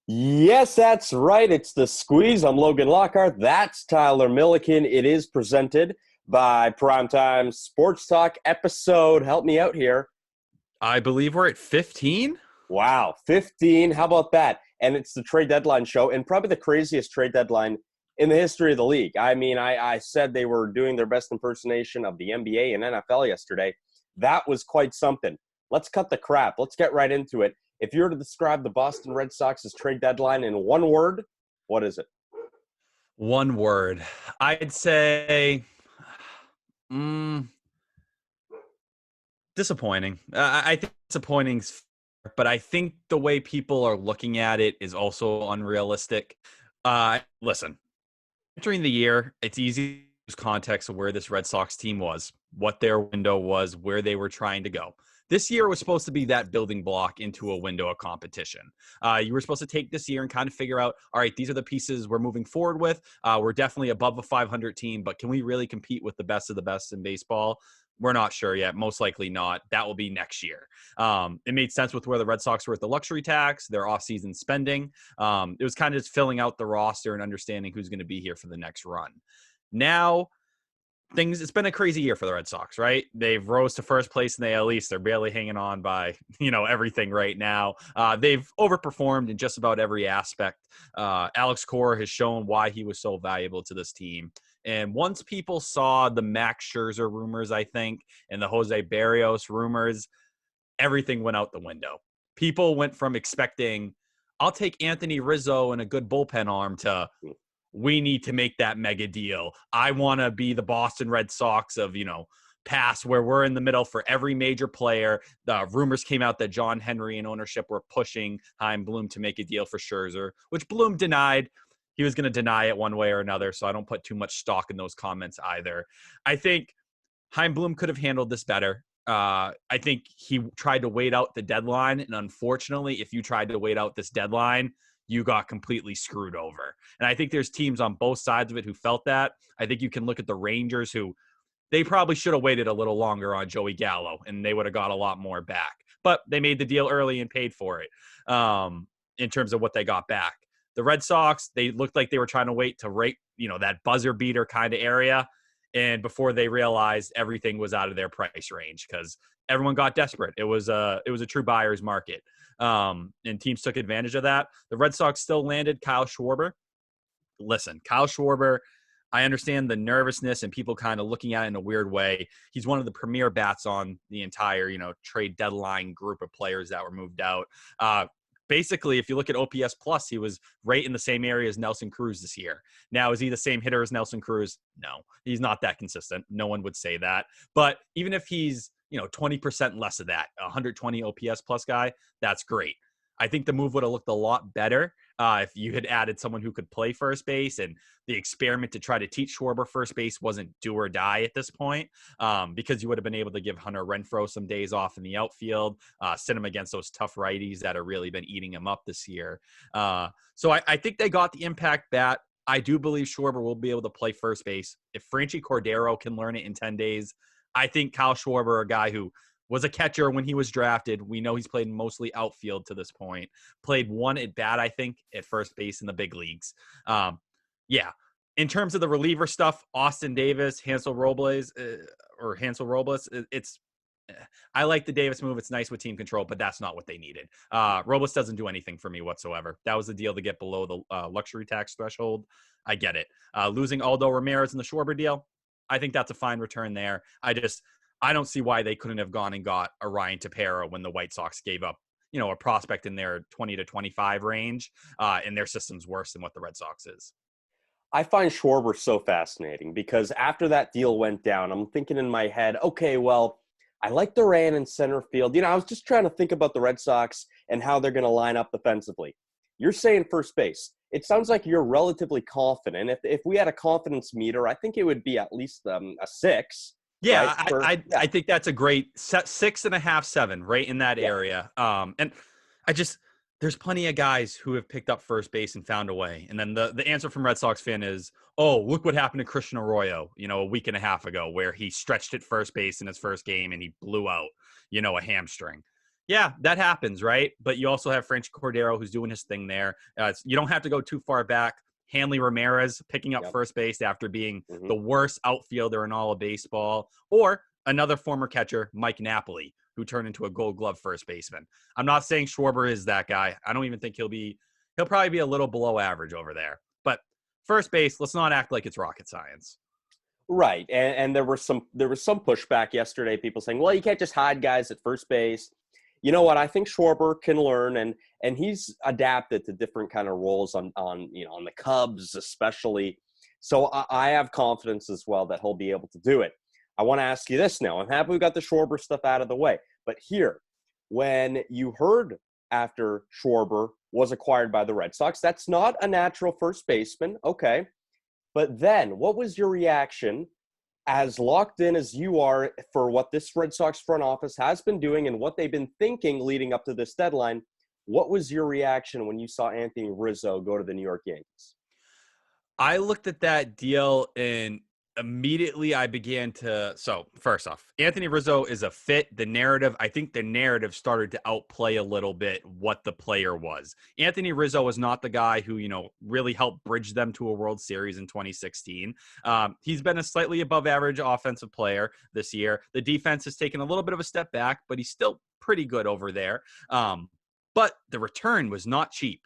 Yes, that's right. It's the squeeze. I'm Logan Lockhart. That's Tyler Milliken. It is presented by Primetime Sports Talk episode. Help me out here. I believe we're at 15. Wow, 15. How about that? And it's the trade deadline show, and probably the craziest trade deadline in the history of the league. I mean, I said they were doing their best impersonation of the NBA and NFL yesterday. That was quite something. Let's cut the crap. Let's get right into it. If you were to describe the Boston Red Sox's trade deadline in one word, what is it? One word. I'd say mm, disappointing. I think disappointing, but I think the way people are looking at it is also unrealistic. Listen, entering the year, it's easy to use context of where this Red Sox team was, what their window was, where they were trying to go. This year was supposed to be that building block into a window of competition. You were supposed to take this year and kind of figure out, all right, these are the pieces we're moving forward with. We're definitely above a 500 team, but can we really compete with the best of the best in baseball? We're not sure yet. Most likely not. That will be next year. It made sense with where the Red Sox were at the luxury tax, their offseason spending. It was kind of just filling out the roster and understanding who's going to be here for the next run. Now, it's been a crazy year for the Red Sox, right? They've rose to first place in the AL East. They're barely hanging on by, everything right now. They've overperformed in just about every aspect. Alex Cora has shown why he was so valuable to this team. And once people saw the Max Scherzer rumors, I think, and the Jose Barrios rumors, everything went out the window. People went from expecting, I'll take Anthony Rizzo and a good bullpen arm to, we need to make that mega deal. I want to be the Boston Red Sox of, past where we're in the middle for every major player. The rumors came out that John Henry and ownership were pushing Chaim Bloom to make a deal for Scherzer, which Bloom denied. He was going to deny it one way or another, so I don't put too much stock in those comments either. I think Chaim Bloom could have handled this better. I think he tried to wait out the deadline, and unfortunately, if you tried to wait out this deadline, you got completely screwed over. And I think there's teams on both sides of it who felt that. I think you can look at the Rangers, who they probably should have waited a little longer on Joey Gallo, and they would have got a lot more back. But they made the deal early and paid for it in terms of what they got back. The Red Sox, they looked like they were trying to wait to rate, that buzzer beater kind of area. And before they realized everything was out of their price range because everyone got desperate. It was a true buyer's market. And teams took advantage of that. The Red Sox still landed Kyle Schwarber. Listen, Kyle Schwarber, I understand the nervousness and people kind of looking at it in a weird way. He's one of the premier bats on the entire, trade deadline group of players that were moved out. Basically, if you look at OPS plus, he was right in the same area as Nelson Cruz this year. Now, is he the same hitter as Nelson Cruz? No, he's not that consistent. No one would say that. But even if he's, 20% less of that, 120 OPS plus guy, that's great. I think the move would have looked a lot better if you had added someone who could play first base, and the experiment to try to teach Schwarber first base wasn't do or die at this point, because you would have been able to give Hunter Renfroe some days off in the outfield, send him against those tough righties that have really been eating him up this year. So I think they got the impact bat. I do believe Schwarber will be able to play first base. If Franchi Cordero can learn it in 10 days, I think Kyle Schwarber, a guy who was a catcher when he was drafted. We know he's played mostly outfield to this point. Played one at bat, I think, at first base in the big leagues. Yeah. In terms of the reliever stuff, Austin Davis, Hansel Robles, it's I like the Davis move. It's nice with team control, but that's not what they needed. Robles doesn't do anything for me whatsoever. That was the deal to get below the luxury tax threshold. I get it. Losing Aldo Ramirez in the Schwarber deal, I think that's a fine return there. I don't see why they couldn't have gone and got a Ryan Tepera when the White Sox gave up, a prospect in their 20 to 25 range, and their system's worse than what the Red Sox is. I find Schwarber so fascinating because after that deal went down, I'm thinking in my head, okay, well, I like Duran in center field. I was just trying to think about the Red Sox and how they're going to line up defensively. You're saying first base. It sounds like you're relatively confident. If we had a confidence meter, I think it would be at least a 6. Right? Yeah, I think that's a great 6.5, 7, right in that area. And I just there's plenty of guys who have picked up first base and found a way. And then the answer from Red Sox fan is, oh, look what happened to Christian Arroyo, a week and a half ago, where he stretched at first base in his first game and he blew out, a hamstring. Yeah, that happens, right? But you also have Franchy Cordero who's doing his thing there. You don't have to go too far back. Hanley Ramirez picking up Yep. first base after being Hmm. the worst outfielder in all of baseball, or another former catcher, Mike Napoli, who turned into a Gold Glove first baseman. I'm not saying Schwarber is that guy. I don't even think he'll probably be a little below average over there. But first base, let's not act like it's rocket science. Right, and there was some pushback yesterday. People saying, "Well, you can't just hide guys at first base." You know what? I think Schwarber can learn, and he's adapted to different kind of roles on the Cubs especially. So I have confidence as well that he'll be able to do it. I want to ask you this now. I'm happy we got the Schwarber stuff out of the way, but here, when you heard after Schwarber was acquired by the Red Sox, that's not a natural first baseman. Okay. But then, what was your reaction, as locked in as you are for what this Red Sox front office has been doing and what they've been thinking leading up to this deadline? What was your reaction when you saw Anthony Rizzo go to the New York Yankees? I looked at that deal and immediately I began to. So, first off, Anthony Rizzo is a fit. I think the narrative started to outplay a little bit what the player was. Anthony Rizzo was not the guy who, really helped bridge them to a World Series in 2016. He's been a slightly above average offensive player this year. The defense has taken a little bit of a step back, but he's still pretty good over there. But the return was not cheap.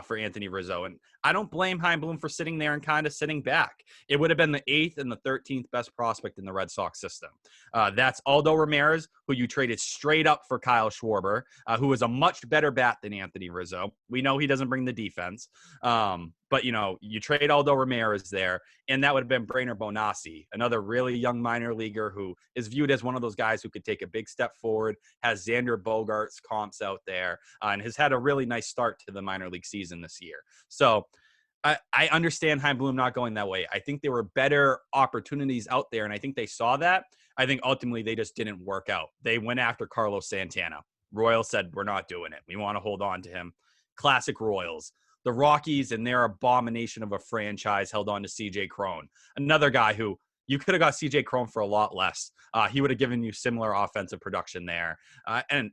For Anthony Rizzo. And I don't blame Chaim Bloom for sitting there and kind of sitting back. It would have been the 8th and the 13th best prospect in the Red Sox system. That's Aldo Ramirez, who you traded straight up for Kyle Schwarber, who is a much better bat than Anthony Rizzo. We know he doesn't bring the defense. But, you trade Aldo Ramirez there, and that would have been Brainer Bonassi, another really young minor leaguer who is viewed as one of those guys who could take a big step forward, has Xander Bogaerts comps out there, and has had a really nice start to the minor league season this year. So I understand Chaim Bloom not going that way. I think there were better opportunities out there, and I think they saw that. I think ultimately they just didn't work out. They went after Carlos Santana. Royals said, we're not doing it. We want to hold on to him. Classic Royals. The Rockies and their abomination of a franchise held on to C.J. Cron, another guy who you could have got C.J. Cron for a lot less. He would have given you similar offensive production there. And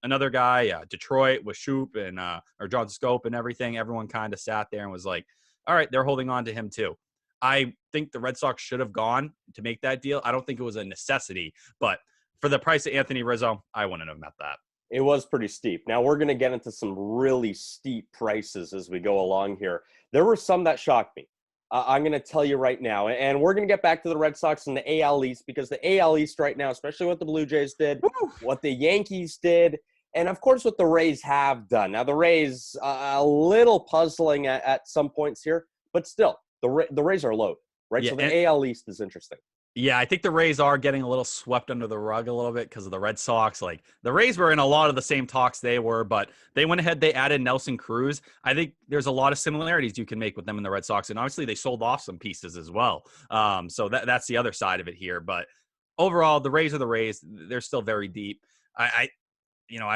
another guy, Detroit with Shoop and or John Scope and everything. Everyone kind of sat there and was like, all right, they're holding on to him too. I think the Red Sox should have gone to make that deal. I don't think it was a necessity, but for the price of Anthony Rizzo, I wouldn't have met that. It was pretty steep. Now, we're going to get into some really steep prices as we go along here. There were some that shocked me. I'm going to tell you right now, and we're going to get back to the Red Sox and the AL East, because the AL East right now, especially what the Blue Jays did, what the Yankees did, and of course what the Rays have done. Now, the Rays, a little puzzling at some points here, but still, the Rays are low, right? Yeah, So the AL East is interesting. Yeah, I think the Rays are getting a little swept under the rug a little bit because of the Red Sox. Like, the Rays were in a lot of the same talks they were, but they went ahead, they added Nelson Cruz. I think there's a lot of similarities you can make with them and the Red Sox, and obviously they sold off some pieces as well. So that's the other side of it here. But overall, the Rays are the Rays. They're still very deep. I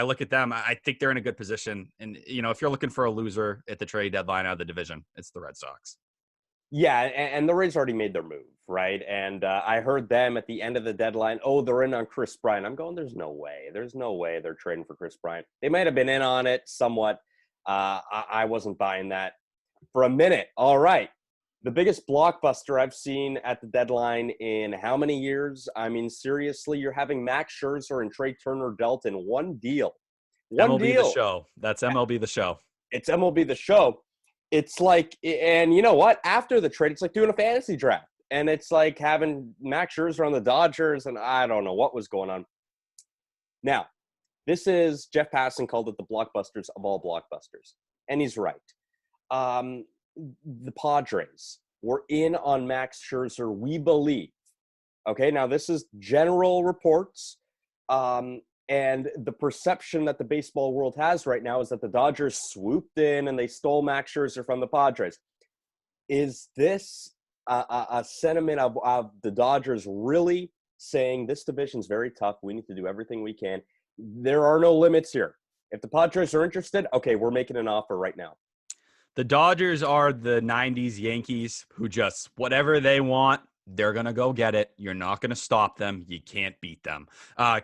look at them. I think they're in a good position. And, if you're looking for a loser at the trade deadline out of the division, it's the Red Sox. Yeah, and the Rays already made their move, right? And I heard them at the end of the deadline, oh, they're in on Chris Bryant. I'm going, there's no way. There's no way they're trading for Chris Bryant. They might have been in on it somewhat. I wasn't buying that for a minute. All right. The biggest blockbuster I've seen at the deadline in how many years? I mean, seriously, you're having Max Scherzer and Trey Turner dealt in one deal. One MLB deal. The Show. That's MLB The Show. It's MLB The Show. It's like, and you know what? After the trade, it's like doing a fantasy draft. And it's like having Max Scherzer on the Dodgers, and I don't know what was going on. Now, this is, Jeff Passan called it the blockbusters of all blockbusters. And he's right. The Padres were in on Max Scherzer, we believe. Okay, now this is general reports. And the perception that the baseball world has right now is that the Dodgers swooped in and they stole Max Scherzer from the Padres. Is this a sentiment of the Dodgers really saying this division's very tough, we need to do everything we can? There are no limits here. If the Padres are interested, okay, we're making an offer right now. The Dodgers are the 90s Yankees who just, whatever they want, they're going to go get it. You're not going to stop them. You can't beat them.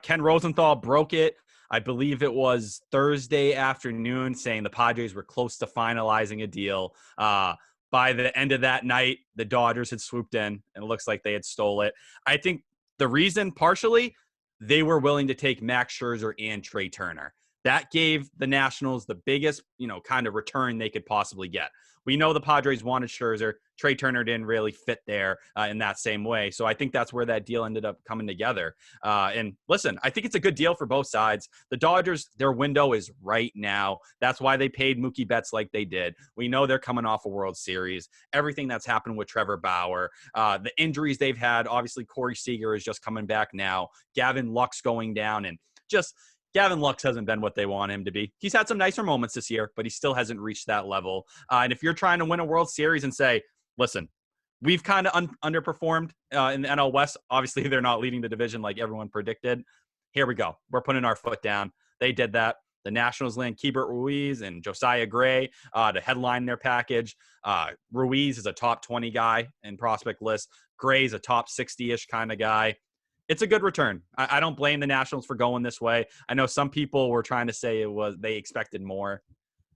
Ken Rosenthal broke it. I believe it was Thursday afternoon, saying the Padres were close to finalizing a deal. By the end of that night, the Dodgers had swooped in, and it looks like they had stole it. I think the reason, partially, they were willing to take Max Scherzer and Trey Turner. That gave the Nationals the biggest, kind of return they could possibly get. We know the Padres wanted Scherzer. Trey Turner didn't really fit there in that same way. So I think that's where that deal ended up coming together. And listen, I think it's a good deal for both sides. The Dodgers, their window is right now. That's why they paid Mookie Betts like they did. We know they're coming off a World Series. Everything that's happened with Trevor Bauer, the injuries they've had. Obviously, Corey Seager is just coming back now. Gavin Lux going down, and just Gavin Lux hasn't been what they want him to be. He's had some nicer moments this year, but he still hasn't reached that level. And if you're trying to win a World Series and say, listen, we've kind of underperformed in the NL West. Obviously, they're not leading the division like everyone predicted. Here we go. We're putting our foot down. They did that. The Nationals land Keibert Ruiz and Josiah Gray to headline their package. Ruiz is a top 20 guy in prospect list. Gray's a top 60-ish kind of guy. It's a good return. I don't blame the Nationals for going this way. I know some people were trying to say they expected more.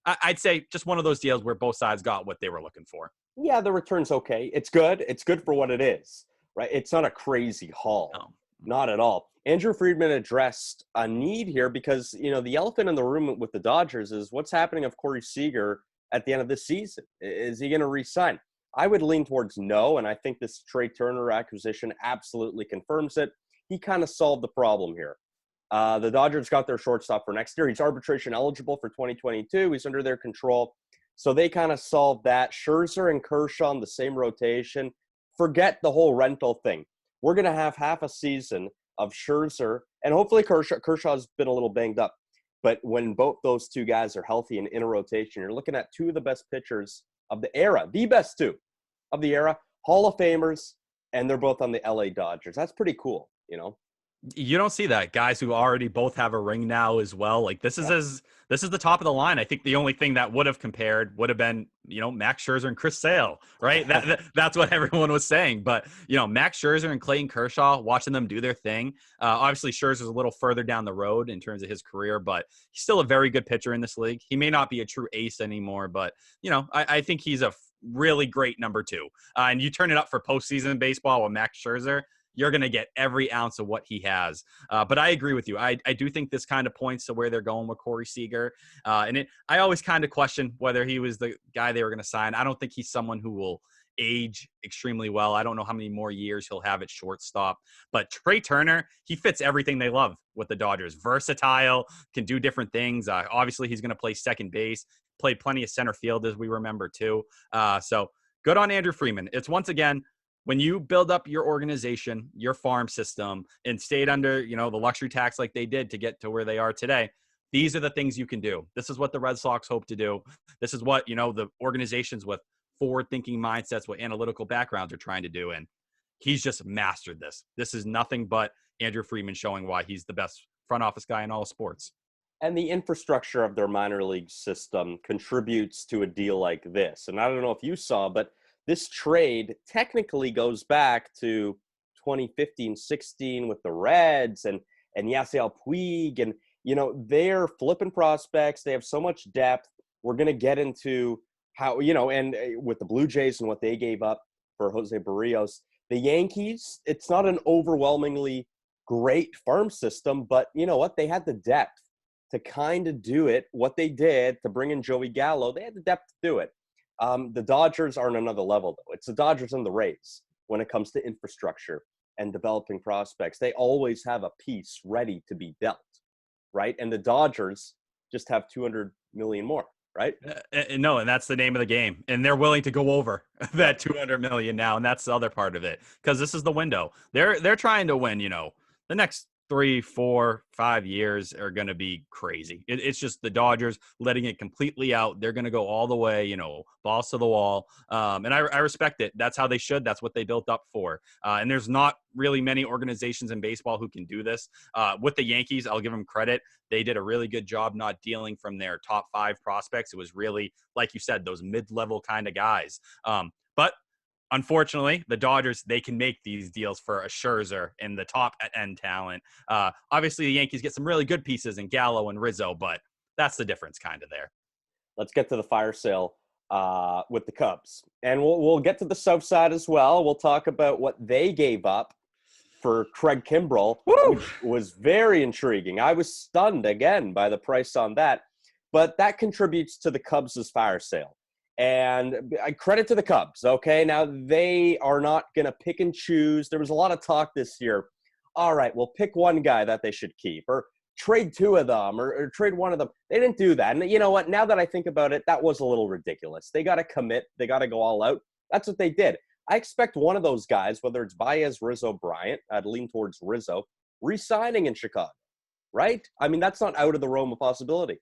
I'd say just one of those deals where both sides got what they were looking for. Yeah, the return's okay. It's good. It's good for what it is, right? It's not a crazy haul. No. Not at all. Andrew Friedman addressed a need here because, the elephant in the room with the Dodgers is what's happening of Corey Seager at the end of the season. Is he going to re-sign? I would lean towards no, and I think this Trey Turner acquisition absolutely confirms it. He kind of solved the problem here. The Dodgers got their shortstop for next year. He's arbitration eligible for 2022. He's under their control. So they kind of solved that. Scherzer and Kershaw in the same rotation. Forget the whole rental thing. We're going to have half a season of Scherzer, and hopefully Kershaw's been a little banged up. But when both those two guys are healthy and in a rotation, you're looking at two of the best pitchers of the era, the best two of the era, Hall of Famers, and they're both on the LA Dodgers. That's pretty cool, You don't see that. Guys who already both have a ring now as well. Like this is the top of the line. I think the only thing that would have compared would have been, Max Scherzer and Chris Sale, right? That's what everyone was saying. But, Max Scherzer and Clayton Kershaw, watching them do their thing. Obviously, Scherzer's a little further down the road in terms of his career, but he's still a very good pitcher in this league. He may not be a true ace anymore, but, I think he's a really great number two. And you turn it up for postseason baseball with Max Scherzer, you're going to get every ounce of what he has. But I agree with you. I do think this kind of points to where they're going with Corey Seager. I always kind of question whether he was the guy they were going to sign. I don't think he's someone who will age extremely well. I don't know how many more years he'll have at shortstop. But Trey Turner, he fits everything they love with the Dodgers. Versatile, can do different things. Obviously, he's going to play second base. Played plenty of center field, as we remember, too. So good on Andrew Friedman. It's once again, when you build up your organization, your farm system, and stayed under, the luxury tax like they did to get to where they are today, these are the things you can do. This is what the Red Sox hope to do. This is what, the organizations with forward-thinking mindsets, with analytical backgrounds are trying to do. And he's just mastered this. This is nothing but Andrew Friedman showing why he's the best front office guy in all of sports. And the infrastructure of their minor league system contributes to a deal like this. And I don't know if you saw, but this trade technically goes back to 2015-16 with the Reds and Yasiel Puig. And, they're flipping prospects. They have so much depth. We're going to get into how, and with the Blue Jays and what they gave up for Jose Barrios. The Yankees, it's not an overwhelmingly great farm system, but you know what? They had the depth to kind of do it. What they did to bring in Joey Gallo, they had the depth to do it. The Dodgers are on another level, though. It's the Dodgers and the Rays when it comes to infrastructure and developing prospects. They always have a piece ready to be dealt, right? And the Dodgers just have $200 million more, right? No, and that's the name of the game. And they're willing to go over that $200 million now, and that's the other part of it, because this is the window. They're trying to win. The next 3, 4, 5 years are going to be crazy. It's just the Dodgers letting it completely out. They're going to go all the way, balls to the wall. And I respect it. That's how they should. That's what they built up for. And there's not really many organizations in baseball who can do this. With the Yankees, I'll give them credit. They did a really good job not dealing from their top 5 prospects. It was really, like you said, those mid-level kind of guys. But unfortunately, the Dodgers, they can make these deals for a Scherzer and the top end talent. Obviously, the Yankees get some really good pieces in Gallo and Rizzo, but that's the difference kind of there. Let's get to the fire sale with the Cubs. And we'll get to the South Side as well. We'll talk about what they gave up for Craig Kimbrell, which was very intriguing. I was stunned again by the price on that. But that contributes to the Cubs' fire sale. And credit to the Cubs, okay? Now, they are not going to pick and choose. There was a lot of talk this year. All right, we'll pick one guy that they should keep, or trade two of them, or trade one of them. They didn't do that. And you know what? Now that I think about it, that was a little ridiculous. They got to commit. They got to go all out. That's what they did. I expect one of those guys, whether it's Baez, Rizzo, Bryant, I'd lean towards Rizzo, re-signing in Chicago, right? I mean, that's not out of the realm of possibility.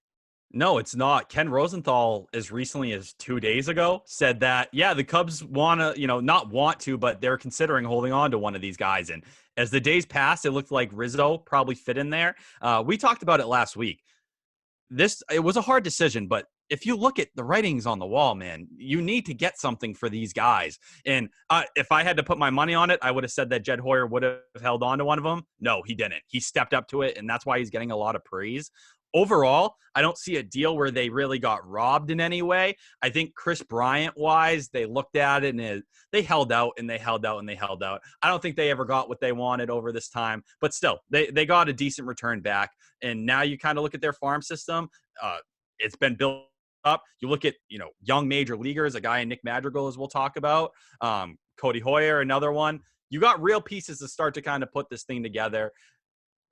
No, it's not. Ken Rosenthal, as recently as 2 days ago, said that, yeah, the Cubs want to, not want to, but they're considering holding on to one of these guys. And as the days passed, it looked like Rizzo probably fit in there. We talked about it last week. It was a hard decision, but if you look at the writings on the wall, man, you need to get something for these guys. And if I had to put my money on it, I would have said that Jed Hoyer would have held on to one of them. No, he didn't. He stepped up to it, and that's why he's getting a lot of praise. Overall, I don't see a deal where they really got robbed in any way. I think Chris Bryant-wise, they looked at it and they held out and they held out and they held out. I don't think they ever got what they wanted over this time, but still, they got a decent return back. And now you kind of look at their farm system. It's been built up. You look at, young major leaguers, a guy in Nick Madrigal, as we'll talk about, Cody Hoyer, another one. You got real pieces to start to kind of put this thing together.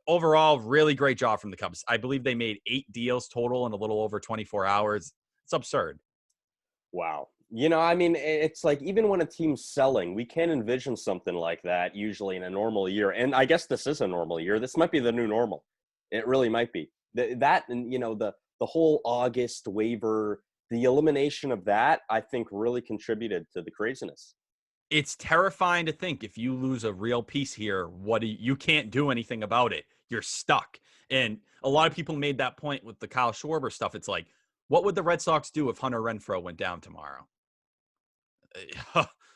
Overall, really great job from the Cubs. I believe they made 8 deals total in a little over 24 hours. It's absurd. Wow. I mean, it's like even when a team's selling, we can't envision something like that usually in a normal year. And I guess this is a normal year. This might be the new normal. It really might be. That and, the whole August waiver, the elimination of that, I think really contributed to the craziness. It's terrifying to think if you lose a real piece here, you can't do anything about it. You're stuck. And a lot of people made that point with the Kyle Schwarber stuff. It's like, what would the Red Sox do if Hunter Renfroe went down tomorrow?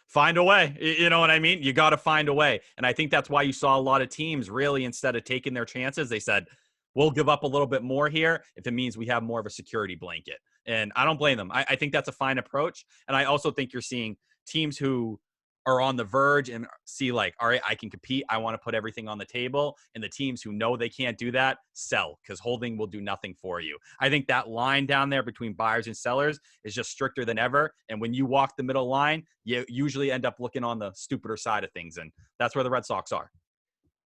Find a way. You know what I mean? You got to find a way. And I think that's why you saw a lot of teams really, instead of taking their chances, they said, we'll give up a little bit more here if it means we have more of a security blanket. And I don't blame them. I think that's a fine approach. And I also think you're seeing teams who are on the verge and see like, all right, I can compete. I want to put everything on the table. And the teams who know they can't do that, sell, because holding will do nothing for you. I think that line down there between buyers and sellers is just stricter than ever. And when you walk the middle line, you usually end up looking on the stupider side of things. And that's where the Red Sox are.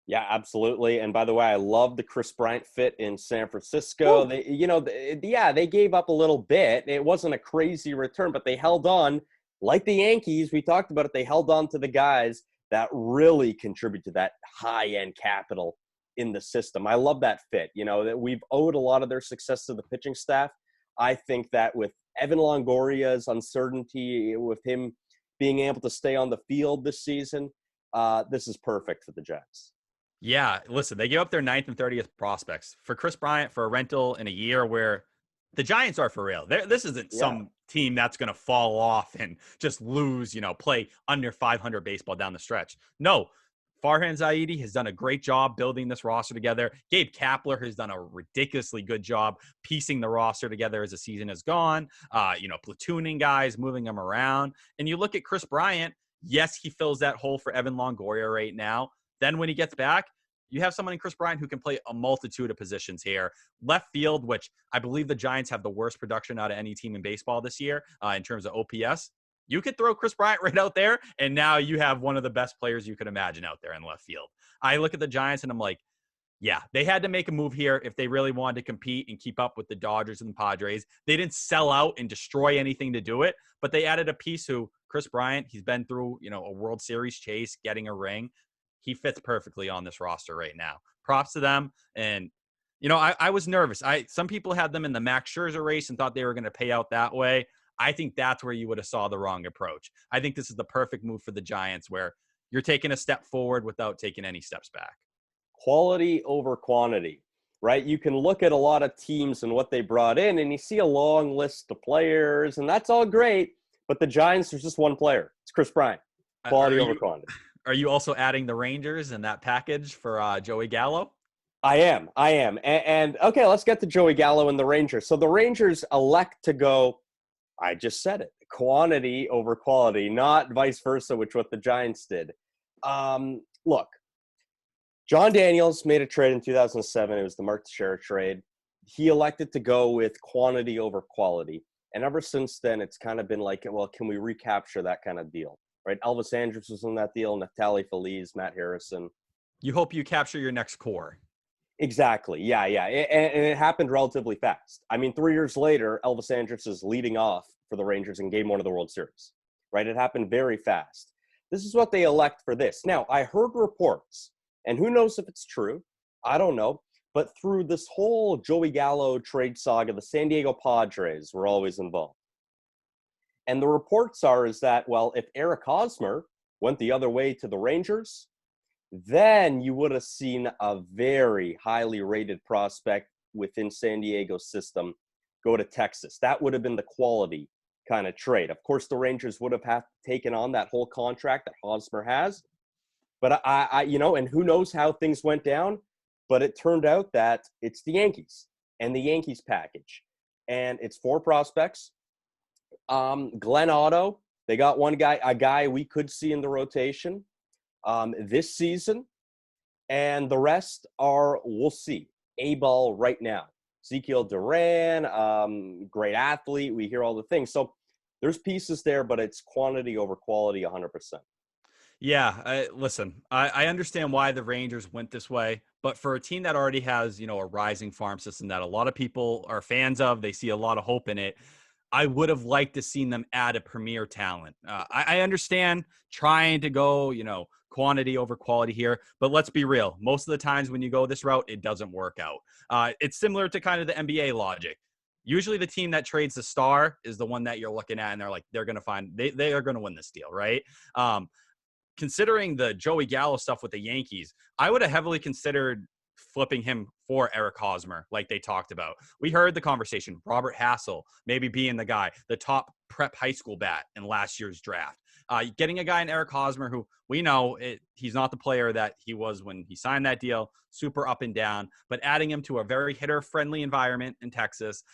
Yeah, absolutely. And by the way, I love the Chris Bryant fit in San Francisco. They gave up a little bit. It wasn't a crazy return, but they held on. Like the Yankees, we talked about it, they held on to the guys that really contribute to that high-end capital in the system. I love that fit. That we've owed a lot of their success to the pitching staff. I think that with Evan Longoria's uncertainty, with him being able to stay on the field this season, this is perfect for the Jets. Yeah, listen, they gave up their 9th and 30th prospects for Chris Bryant for a rental in a year where the Giants are for real. This isn't some team that's going to fall off and just lose, play under 500 baseball down the stretch. No, Farhan Zaidi has done a great job building this roster together. Gabe Kapler has done a ridiculously good job piecing the roster together as the season has gone, platooning guys, moving them around. And you look at Chris Bryant, yes, he fills that hole for Evan Longoria right now. Then when he gets back, you have someone in Chris Bryant who can play a multitude of positions here. Left field, which I believe the Giants have the worst production out of any team in baseball this year in terms of OPS. You could throw Chris Bryant right out there, and now you have one of the best players you could imagine out there in left field. I look at the Giants, and I'm like, yeah, they had to make a move here if they really wanted to compete and keep up with the Dodgers and the Padres. They didn't sell out and destroy anything to do it, but they added a piece who, Chris Bryant, he's been through, a World Series chase, getting a ring. He fits perfectly on this roster right now. Props to them. And, I was nervous. Some people had them in the Max Scherzer race and thought they were going to pay out that way. I think that's where you would have saw the wrong approach. I think this is the perfect move for the Giants where you're taking a step forward without taking any steps back. Quality over quantity, right? You can look at a lot of teams and what they brought in, and you see a long list of players, and that's all great. But the Giants, there's just one player. It's Chris Bryant. Quality Are over you quantity. are you also adding the Rangers in that package for Joey Gallo? I am. And okay, let's get to Joey Gallo and the Rangers. So the Rangers elect to go, I just said it, quantity over quality, not vice versa, which what the Giants did. Look, John Daniels made a trade in 2007. It was the Mark Teixeira trade. He elected to go with quantity over quality. And ever since then, it's kind of been like, well, can we recapture that kind of deal? Right? Elvis Andrus was in that deal, Neftali Feliz, Matt Harrison. You hope you capture your next core. Exactly. Yeah. And it happened relatively fast. I mean, 3 years later, Elvis Andrus is leading off for the Rangers in game one of the World Series. Right? It happened very fast. This is what they elect for this. Now, I heard reports, and who knows if it's true? I don't know. But through this whole Joey Gallo trade saga, the San Diego Padres were always involved. And the reports are is that, well, if Eric Hosmer went the other way to the Rangers, then you would have seen a very highly rated prospect within San Diego's system go to Texas. That would have been the quality kind of trade. Of course, the Rangers would have taken on that whole contract that Hosmer has. But and who knows how things went down, but it turned out that it's the Yankees and the Yankees package. And it's 4 prospects. Glenn Otto, they got a guy we could see in the rotation this season, and the rest are, we'll see. A-ball right now. Ezekiel Duran, great athlete. We hear all the things. So there's pieces there, but it's quantity over quality 100%. Yeah, listen, I understand why the Rangers went this way, but for a team that already has, a rising farm system that a lot of people are fans of, they see a lot of hope in it. I would have liked to seen them add a premier talent. I understand trying to go, quantity over quality here, but let's be real. Most of the times when you go this route, it doesn't work out. It's similar to kind of the NBA logic. Usually the team that trades the star is the one that you're looking at, and they're going to find they are going to win this deal, right? Considering the Joey Gallo stuff with the Yankees, I would have heavily considered flipping him for Eric Hosmer, like they talked about. We heard the conversation. Robert Hassel maybe being the guy, the top prep high school bat in last year's draft. Getting a guy in Eric Hosmer who we know he's not the player that he was when he signed that deal, super up and down, but adding him to a very hitter-friendly environment in Texas,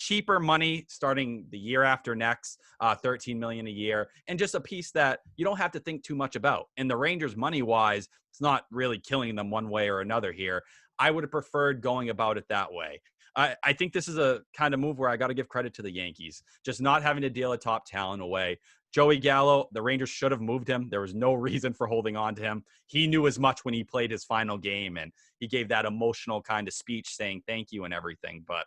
cheaper money starting the year after next, $13 million a year, and just a piece that you don't have to think too much about. And the Rangers, money-wise, it's not really killing them one way or another here. I would have preferred going about it that way. I think this is a kind of move where I got to give credit to the Yankees, just not having to deal a top talent away. Joey Gallo, the Rangers should have moved him. There was no reason for holding on to him. He knew as much when he played his final game, and he gave that emotional kind of speech saying thank you and everything. But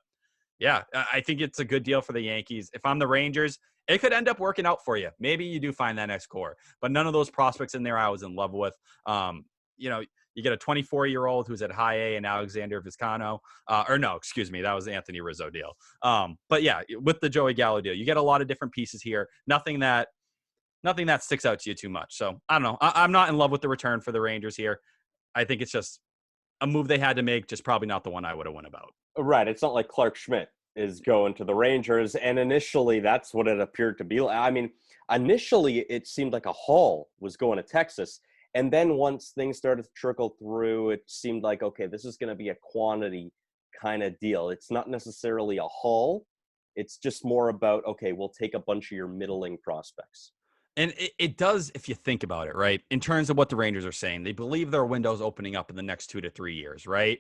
yeah, I think it's a good deal for the Yankees. If I'm the Rangers, it could end up working out for you. Maybe you do find that next core, but none of those prospects in there I was in love with. You get a 24-year-old who's at high A and Alexander Vizcano, that was the Anthony Rizzo deal. But yeah, with the Joey Gallo deal, you get a lot of different pieces here. Nothing that sticks out to you too much. So I don't know. I'm not in love with the return for the Rangers here. I think it's just a move they had to make, just probably not the one I would have went about. Right. It's not like Clark Schmidt is going to the Rangers. And initially, that's what it appeared to be. I mean, initially, it seemed like a haul was going to Texas. And then once things started to trickle through, it seemed like, okay, this is going to be a quantity kind of deal. It's not necessarily a haul. It's just more about, okay, we'll take a bunch of your middling prospects. And it does, if you think about it, right? In terms of what the Rangers are saying, they believe their window's opening up in the next 2 to 3 years, right?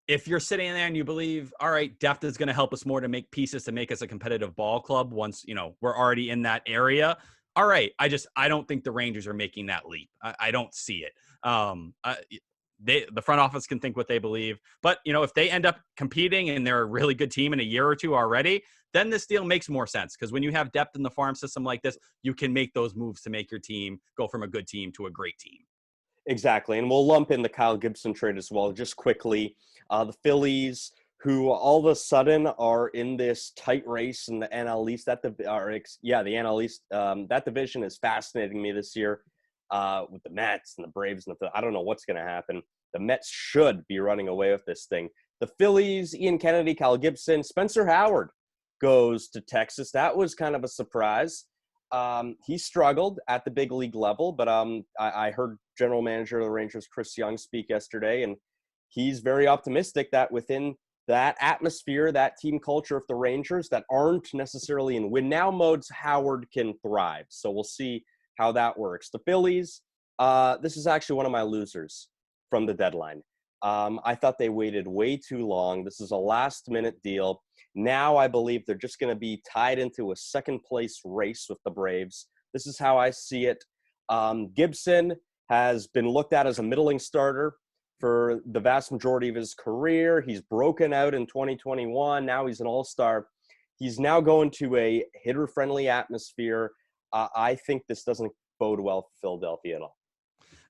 If you're sitting there and you believe, all right, depth is going to help us more to make pieces to make us a competitive ball club once, we're already in that area. All right. I don't think the Rangers are making that leap. I don't see it. The front office can think what they believe, but if they end up competing and they're a really good team in a year or two already, then this deal makes more sense. Because when you have depth in the farm system like this, you can make those moves to make your team go from a good team to a great team. Exactly. And we'll lump in the Kyle Gibson trade as well, just quickly. The Phillies, who all of a sudden are in this tight race in the NL East. The NL East. That division is fascinating me this year with the Mets and the Braves. And I don't know what's going to happen. The Mets should be running away with this thing. The Phillies, Ian Kennedy, Kyle Gibson, Spencer Howard goes to Texas. That was kind of a surprise. He struggled at the big league level, but I heard general manager of the Rangers, Chris Young, speak yesterday, and he's very optimistic that within that atmosphere, that team culture of the Rangers that aren't necessarily in win now modes, Howard can thrive. So we'll see how that works. The Phillies, this is actually one of my losers from the deadline. I thought they waited way too long. This is a last-minute deal. Now I believe they're just going to be tied into a second-place race with the Braves. This is how I see it. Gibson has been looked at as a middling starter for the vast majority of his career. He's broken out in 2021. Now he's an all-star. He's now going to a hitter-friendly atmosphere. I think this doesn't bode well for Philadelphia at all.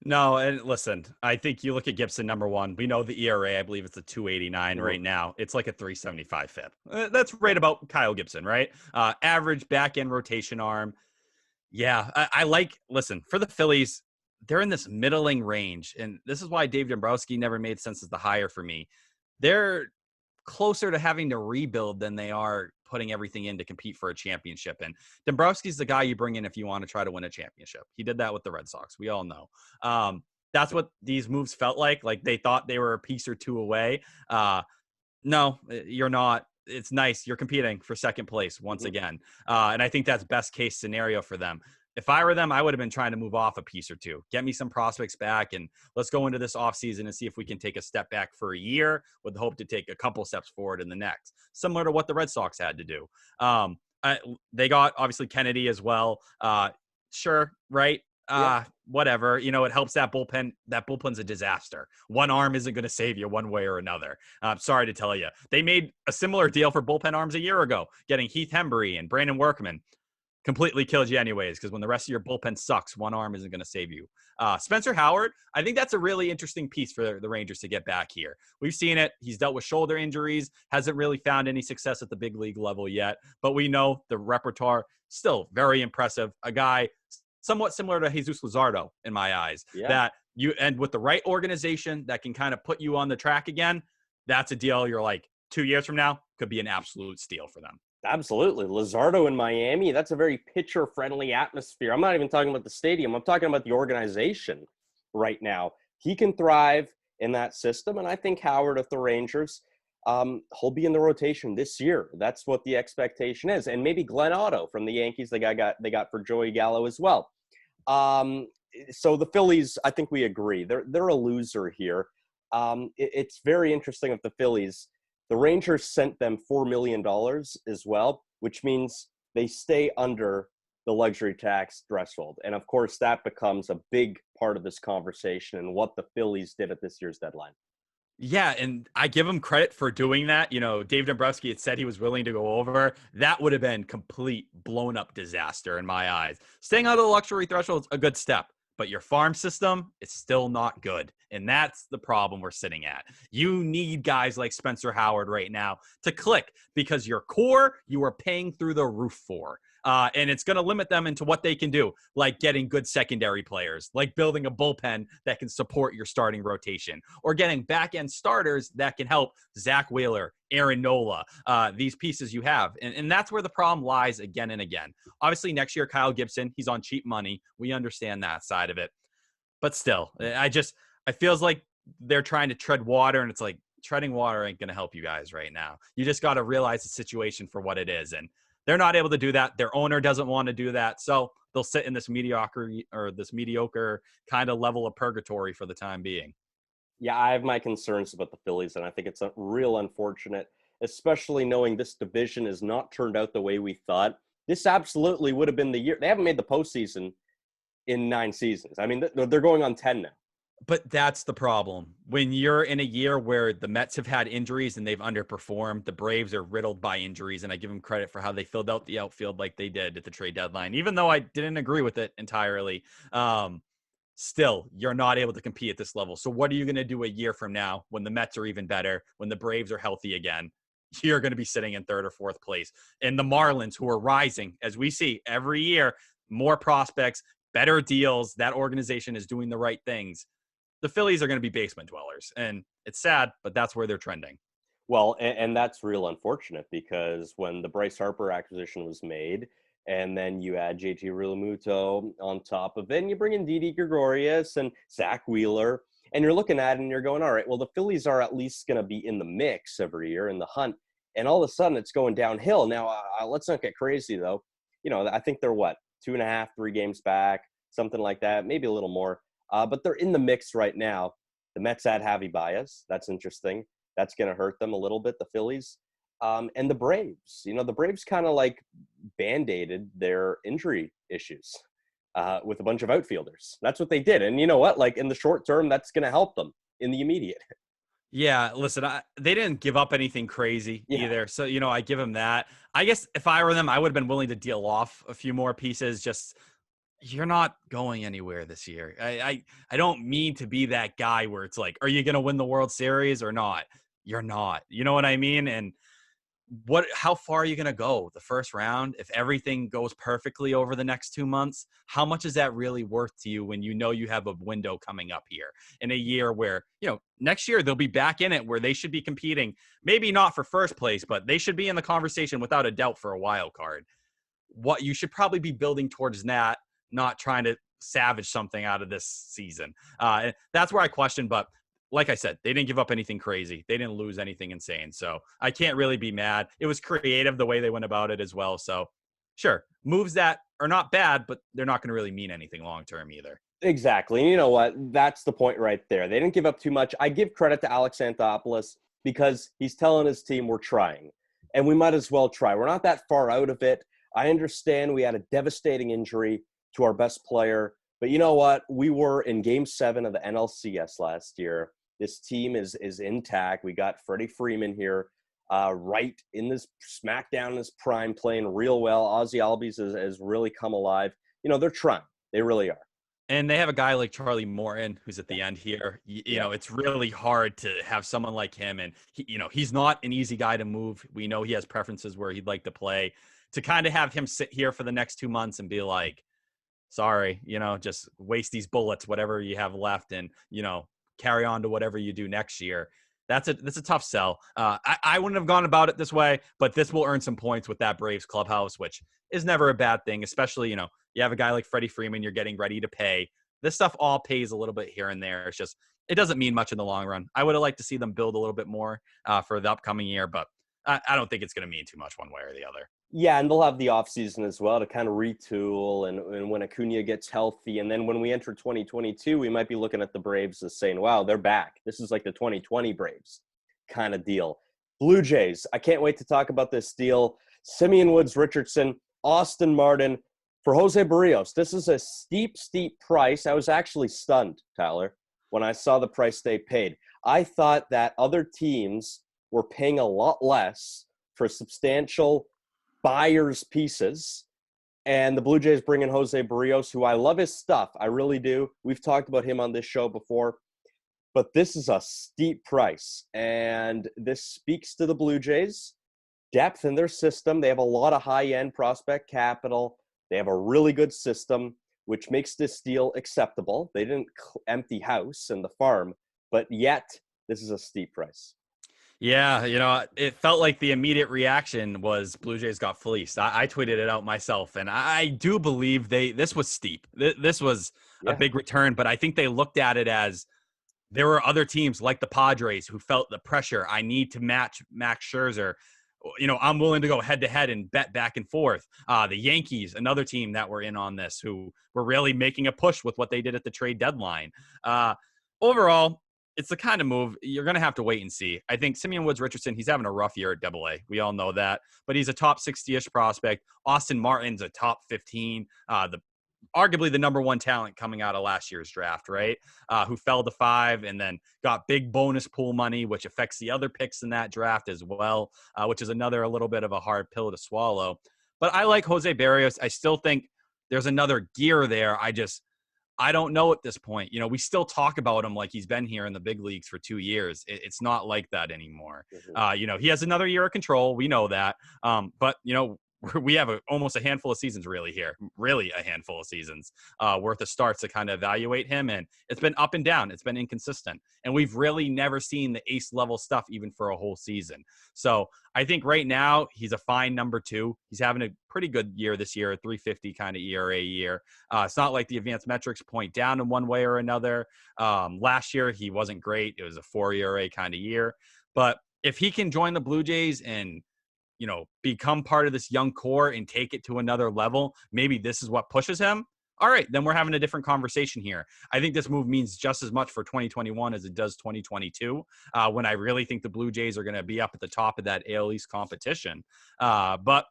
No, and listen, I think you look at Gibson, number one. We know the ERA. I believe it's a 289 right now. It's like a 375 FIP. That's right about Kyle Gibson, right? Average back end rotation arm. Yeah, I like, listen, for the Phillies, they're in this middling range. And this is why Dave Dombrowski never made sense as the hire for me. They're closer to having to rebuild than they are putting everything in to compete for a championship. And Dombrowski's the guy you bring in if you want to try to win a championship. He did that with the Red Sox. We all know. That's what these moves felt like. Like they thought they were a piece or two away. No, you're not. It's nice. You're competing for second place once again. And I think that's best case scenario for them. If I were them, I would have been trying to move off a piece or two. Get me some prospects back, and let's go into this offseason and see if we can take a step back for a year with the hope to take a couple steps forward in the next, similar to what the Red Sox had to do. They got, obviously, Kennedy as well. Sure, right? Whatever. You know, it helps that bullpen. That bullpen's a disaster. One arm isn't going to save you one way or another. Sorry to tell you. They made a similar deal for bullpen arms a year ago, getting Heath Hembury and Brandon Workman. Completely kills you anyways, because when the rest of your bullpen sucks, one arm isn't going to save you. Spencer Howard, I think that's a really interesting piece for the Rangers to get back here. We've seen it. He's dealt with shoulder injuries, hasn't really found any success at the big league level yet, but we know the repertoire, still very impressive. A guy somewhat similar to Jesus Luzardo in my eyes, that you end with the right organization that can kind of put you on the track again. That's a deal you're like 2 years from now could be an absolute steal for them. Absolutely. Luzardo in Miami, that's a very pitcher-friendly atmosphere. I'm not even talking about the stadium. I'm talking about the organization right now. He can thrive in that system, and I think Howard at the Rangers, he'll be in the rotation this year. That's what the expectation is. And maybe Glenn Otto from the Yankees, they got for Joey Gallo as well. So the Phillies, I think we agree. They're a loser here. It's very interesting with the Phillies. The Rangers sent them $4 million as well, which means they stay under the luxury tax threshold. And of course, that becomes a big part of this conversation and what the Phillies did at this year's deadline. Yeah, and I give him credit for doing that. You know, Dave Dombrowski had said he was willing to go over. That would have been complete blown up disaster in my eyes. Staying out of the luxury threshold is a good step, but your farm system is still not good. And that's the problem we're sitting at. You need guys like Spencer Howard right now to click, because your core you are paying through the roof for. And it's going to limit them into what they can do, like getting good secondary players, like building a bullpen that can support your starting rotation, or getting back-end starters that can help Zach Wheeler, Aaron Nola, these pieces you have. And that's where the problem lies again and again. Obviously, next year, Kyle Gibson, he's on cheap money. We understand that side of it. But still, I feels like they're trying to tread water, and it's like treading water ain't going to help you guys right now. You just got to realize the situation for what it is. And they're not able to do that. Their owner doesn't want to do that. So they'll sit in this mediocre kind of level of purgatory for the time being. Yeah, I have my concerns about the Phillies, and I think it's a real unfortunate, especially knowing this division has not turned out the way we thought. This absolutely would have been the year. They haven't made the postseason in 9 seasons. I mean, they're going on 10 now. But that's the problem. When you're in a year where the Mets have had injuries and they've underperformed, the Braves are riddled by injuries, and I give them credit for how they filled out the outfield like they did at the trade deadline, even though I didn't agree with it entirely. Still, you're not able to compete at this level. So what are you going to do a year from now when the Mets are even better, when the Braves are healthy again? You're going to be sitting in 3rd or 4th place. And the Marlins, who are rising, as we see every year, more prospects, better deals. That organization is doing the right things. The Phillies are going to be basement dwellers, and it's sad, but that's where they're trending. Well, and that's real unfortunate, because when the Bryce Harper acquisition was made, And then you add JT Realmuto on top of it, and you bring in Didi Gregorius and Zach Wheeler, and you're looking at it and you're going, all right, well, the Phillies are at least going to be in the mix every year in the hunt. And all of a sudden it's going downhill. Now, let's not get crazy, though. I think they're 2.5, 3 games back, something like that, maybe a little more. But they're in the mix right now. The Mets add Javi Baez. That's interesting. That's going to hurt them a little bit, the Phillies. And the Braves. The Braves kind of like band-aided their injury issues with a bunch of outfielders. That's what they did. And you know what? Like in the short term, that's going to help them in the immediate. Yeah, listen, they didn't give up anything crazy either. So, I give them that. I guess if I were them, I would have been willing to deal off a few more pieces. Just, you're not going anywhere this year. I don't mean to be that guy where it's like, are you going to win the World Series or not? You're not. You know what I mean? And how far are you going to go the first round? If everything goes perfectly over the next 2 months, how much is that really worth to you when you have a window coming up here in a year where, next year they'll be back in it where they should be competing, maybe not for first place, but they should be in the conversation without a doubt for a wild card. What you should probably be building towards that, not trying to savage something out of this season. That's where I question, but like I said, they didn't give up anything crazy. They didn't lose anything insane. So I can't really be mad. It was creative the way they went about it as well. So sure, moves that are not bad, but they're not going to really mean anything long-term either. Exactly. And you know what? That's the point right there. They didn't give up too much. I give credit to Alex Anthopoulos because he's telling his team we're trying. And we might as well try. We're not that far out of it. I understand we had a devastating injury to our best player. But you know what? We were in Game 7 of the NLCS last year. This team is intact. We got Freddie Freeman here right in this smackdown in his prime, playing real well. Ozzy Albies has really come alive. They're trying. They really are. And they have a guy like Charlie Morton who's at the end here. You know, it's really hard to have someone like him. And, he's not an easy guy to move. We know he has preferences where he'd like to play. To kind of have him sit here for the next 2 months and be like, sorry, just waste these bullets, whatever you have left, and, carry on to whatever you do next year. That's a tough sell. I wouldn't have gone about it this way, but this will earn some points with that Braves clubhouse, which is never a bad thing, especially, you have a guy like Freddie Freeman, you're getting ready to pay. This stuff all pays a little bit here and there. It's just, it doesn't mean much in the long run. I would have liked to see them build a little bit more for the upcoming year, but I don't think it's going to mean too much one way or the other. Yeah, and they'll have the offseason as well to kind of retool and when Acuna gets healthy. And then when we enter 2022, we might be looking at the Braves as saying, wow, they're back. This is like the 2020 Braves kind of deal. Blue Jays, I can't wait to talk about this deal. Simeon Woods Richardson, Austin Martin for Jose Barrios. This is a steep price. I was actually stunned, Tyler, when I saw the price they paid. I thought that other teams were paying a lot less for substantial buyer's pieces, and the Blue Jays bring in Jose Barrios, who I love his stuff. I really do. We've talked about him on this show before, but this is a steep price, and this speaks to the Blue Jays' depth in their system. They have a lot of high-end prospect capital. They have a really good system, which makes this deal acceptable. They didn't empty house and the farm, but yet this is a steep price. Yeah, it felt like the immediate reaction was Blue Jays got fleeced. I tweeted it out myself, and I do believe this was steep. This was a big return, but I think they looked at it as there were other teams like the Padres who felt the pressure. I need to match Max Scherzer. I'm willing to go head-to-head and bet back and forth. The Yankees, another team that were in on this, who were really making a push with what they did at the trade deadline. Overall, it's the kind of move you're going to have to wait and see. I think Simeon Woods Richardson, he's having a rough year at AA. We all know that, but he's a top 60-ish prospect. Austin Martin's a top 15, arguably the number one talent coming out of last year's draft, right? Who fell to 5 and then got big bonus pool money, which affects the other picks in that draft as well, which is a little bit of a hard pill to swallow. But I like Jose Barrios. I still think there's another gear there. I don't know at this point. We still talk about him like he's been here in the big leagues for 2 years. It's not like that anymore. Mm-hmm. He has another year of control. We know that. But, we have almost a handful of seasons really here, really a handful of seasons worth of starts to kind of evaluate him. And it's been up and down. It's been inconsistent. And we've really never seen the ace level stuff even for a whole season. So I think right now he's a fine number 2. He's having a pretty good year this year, a 350 kind of ERA year. It's not like the advanced metrics point down in one way or another. Last year, he wasn't great. It was a 4 ERA kind of year. But if he can join the Blue Jays and become part of this young core and take it to another level, maybe this is what pushes him. All right, then we're having a different conversation here. I think this move means just as much for 2021 as it does 2022, when I really think the Blue Jays are going to be up at the top of that AL East competition. But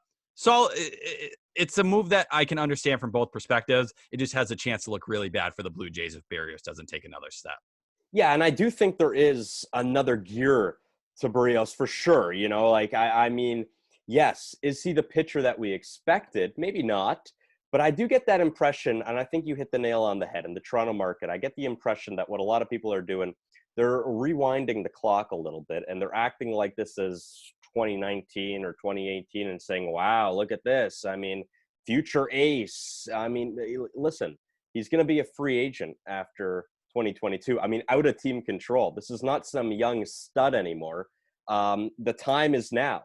it's a move that I can understand from both perspectives. It just has a chance to look really bad for the Blue Jays if Berrios doesn't take another step. Yeah, and I do think there is another gear to Berrios for sure. I mean, yes, is he the pitcher that we expected? Maybe not. But I do get that impression, and I think you hit the nail on the head in the Toronto market. I get the impression that what a lot of people are doing, they're rewinding the clock a little bit, and they're acting like this is 2019 or 2018 and saying, wow, look at this. I mean, future ace. I mean, listen, he's going to be a free agent after 2022. I mean, out of team control. This is not some young stud anymore. The time is now,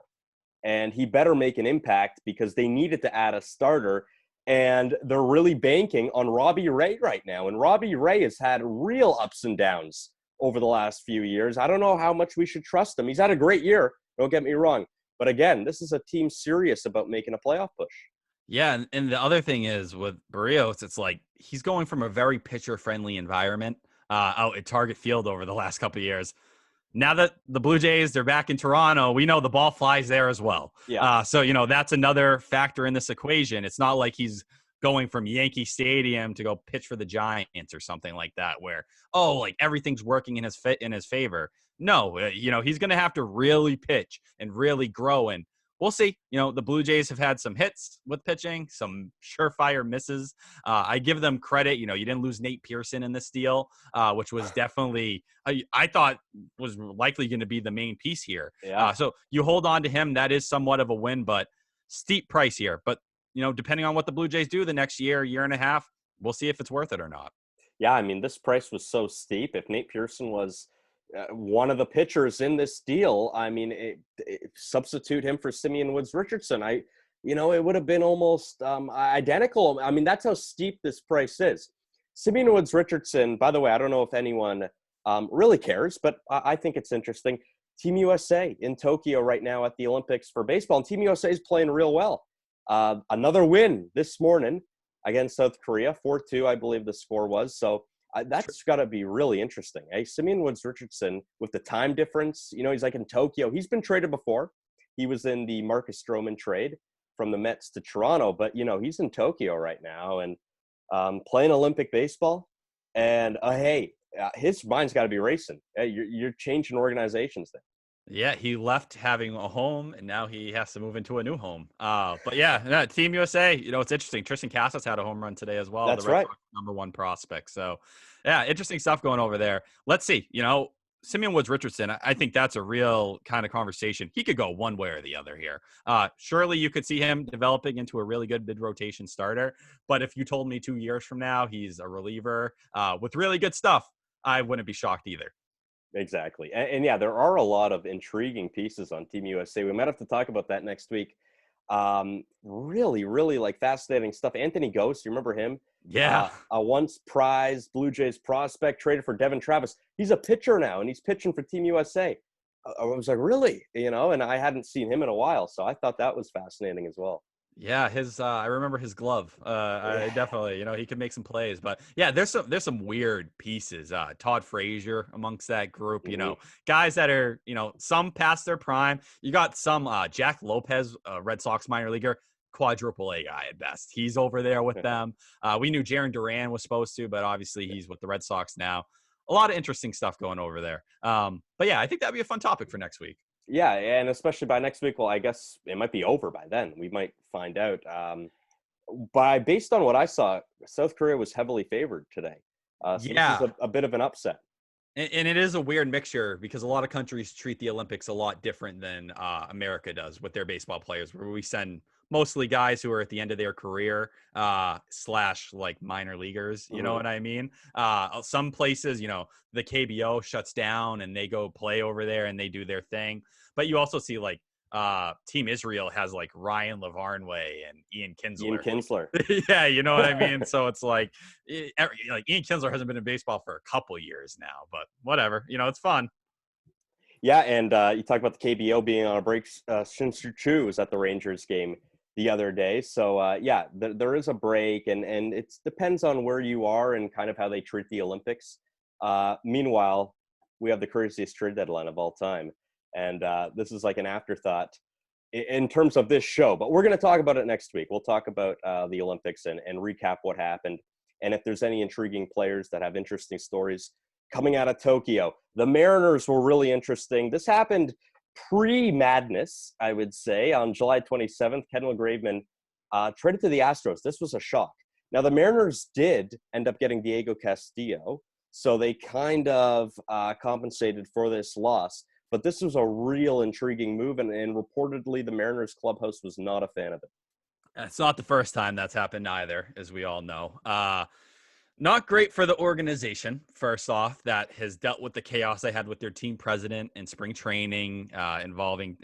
and he better make an impact because they needed to add a starter. And they're really banking on Robbie Ray right now. And Robbie Ray has had real ups and downs over the last few years. I don't know how much we should trust him. He's had a great year, don't get me wrong. But again, this is a team serious about making a playoff push. Yeah, and the other thing is with Berrios, it's like he's going from a very pitcher-friendly environment out at Target Field over the last couple of years. Now that the Blue Jays, they're back in Toronto, we know the ball flies there as well. Yeah. So, that's another factor in this equation. It's not like he's going from Yankee Stadium to go pitch for the Giants or something like that where, like everything's working in his favor. No, he's going to have to really pitch and really grow. And we'll see. The Blue Jays have had some hits with pitching, some surefire misses. I give them credit. You didn't lose Nate Pearson in this deal, which was definitely, I thought was likely going to be the main piece here. Yeah. So you hold on to him. That is somewhat of a win, but steep price here. But, depending on what the Blue Jays do the next year and a half, we'll see if it's worth it or not. Yeah, I mean, this price was so steep. If Nate Pearson was one of the pitchers in this deal, I mean, substitute him for Simeon Woods Richardson. It would have been almost identical. I mean, that's how steep this price is. Simeon Woods Richardson, by the way, I don't know if anyone really cares, but I think it's interesting. Team USA in Tokyo right now at the Olympics for baseball, and Team USA is playing real well. Another win this morning against South Korea, 4-2, I believe the score was. So that's got to be really interesting. Simeon Woods Richardson, with the time difference, he's like in Tokyo. He's been traded before. He was in the Marcus Stroman trade from the Mets to Toronto, but he's in Tokyo right now and playing Olympic baseball. And his mind's got to be racing. You're changing organizations there. Yeah, he left having a home, and now he has to move into a new home. But yeah, Team USA, it's interesting. Tristan Casas had a home run today as well. That's the Red right. Sox #1 prospect. So, yeah, interesting stuff going over there. Let's see. Simeon Woods Richardson, I think that's a real kind of conversation. He could go one way or the other here. Surely you could see him developing into a really good mid-rotation starter. But if you told me 2 years from now he's a reliever with really good stuff, I wouldn't be shocked either. Exactly. And yeah, there are a lot of intriguing pieces on Team USA. We might have to talk about that next week. Really, really like fascinating stuff. Anthony Ghost, you remember him? Yeah. A once prized Blue Jays prospect traded for Devin Travis. He's a pitcher now, and he's pitching for Team USA. I was like, really? And I hadn't seen him in a while, so I thought that was fascinating as well. Yeah, I remember his glove. I definitely, he could make some plays, but yeah, there's some weird pieces. Todd Frazier amongst that group, guys that are, some past their prime. You got some Jack Lopez, Red Sox minor leaguer, quadruple A guy at best. He's over there with them. We knew Jarren Duran was supposed to, but obviously he's with the Red Sox now. A lot of interesting stuff going over there. But yeah, I think that'd be a fun topic for next week. Yeah, and especially by next week, well, I guess it might be over by then. We might find out. Based on what I saw, South Korea was heavily favored today. This is a bit of an upset. And it is a weird mixture because a lot of countries treat the Olympics a lot different than America does with their baseball players, where we send mostly guys who are at the end of their career, slash like minor leaguers. You know Mhm. what I mean? Some places, the KBO shuts down and they go play over there and they do their thing. But you also see like Team Israel has like Ryan Lavarnway and Ian Ian Kinsler. Kinsler. Yeah, you know what I mean? So it's like, like Ian Kinsler hasn't been in baseball for a couple years now, but whatever. It's fun. Yeah, and you talk about the KBO being on a break. Shin-Soo Choo was at the Rangers game the other day. So, yeah, there is a break, and it depends on where you are and kind of how they treat the Olympics. Meanwhile, we have the craziest trade deadline of all time. And this is like an afterthought in terms of this show. But we're going to talk about it next week. We'll talk about the Olympics and recap what happened. And if there's any intriguing players that have interesting stories coming out of Tokyo. The Mariners were really interesting. This happened pre-madness, I would say, on July 27th. Kendall Graveman traded to the Astros. This was a shock. Now, the Mariners did end up getting Diego Castillo, so they kind of compensated for this loss. But this was a real intriguing move, and reportedly the Mariners clubhouse was not a fan of it. It's not the first time that's happened either, as we all know. Not great for the organization, first off, that has dealt with the chaos they had with their team president in spring training, involving,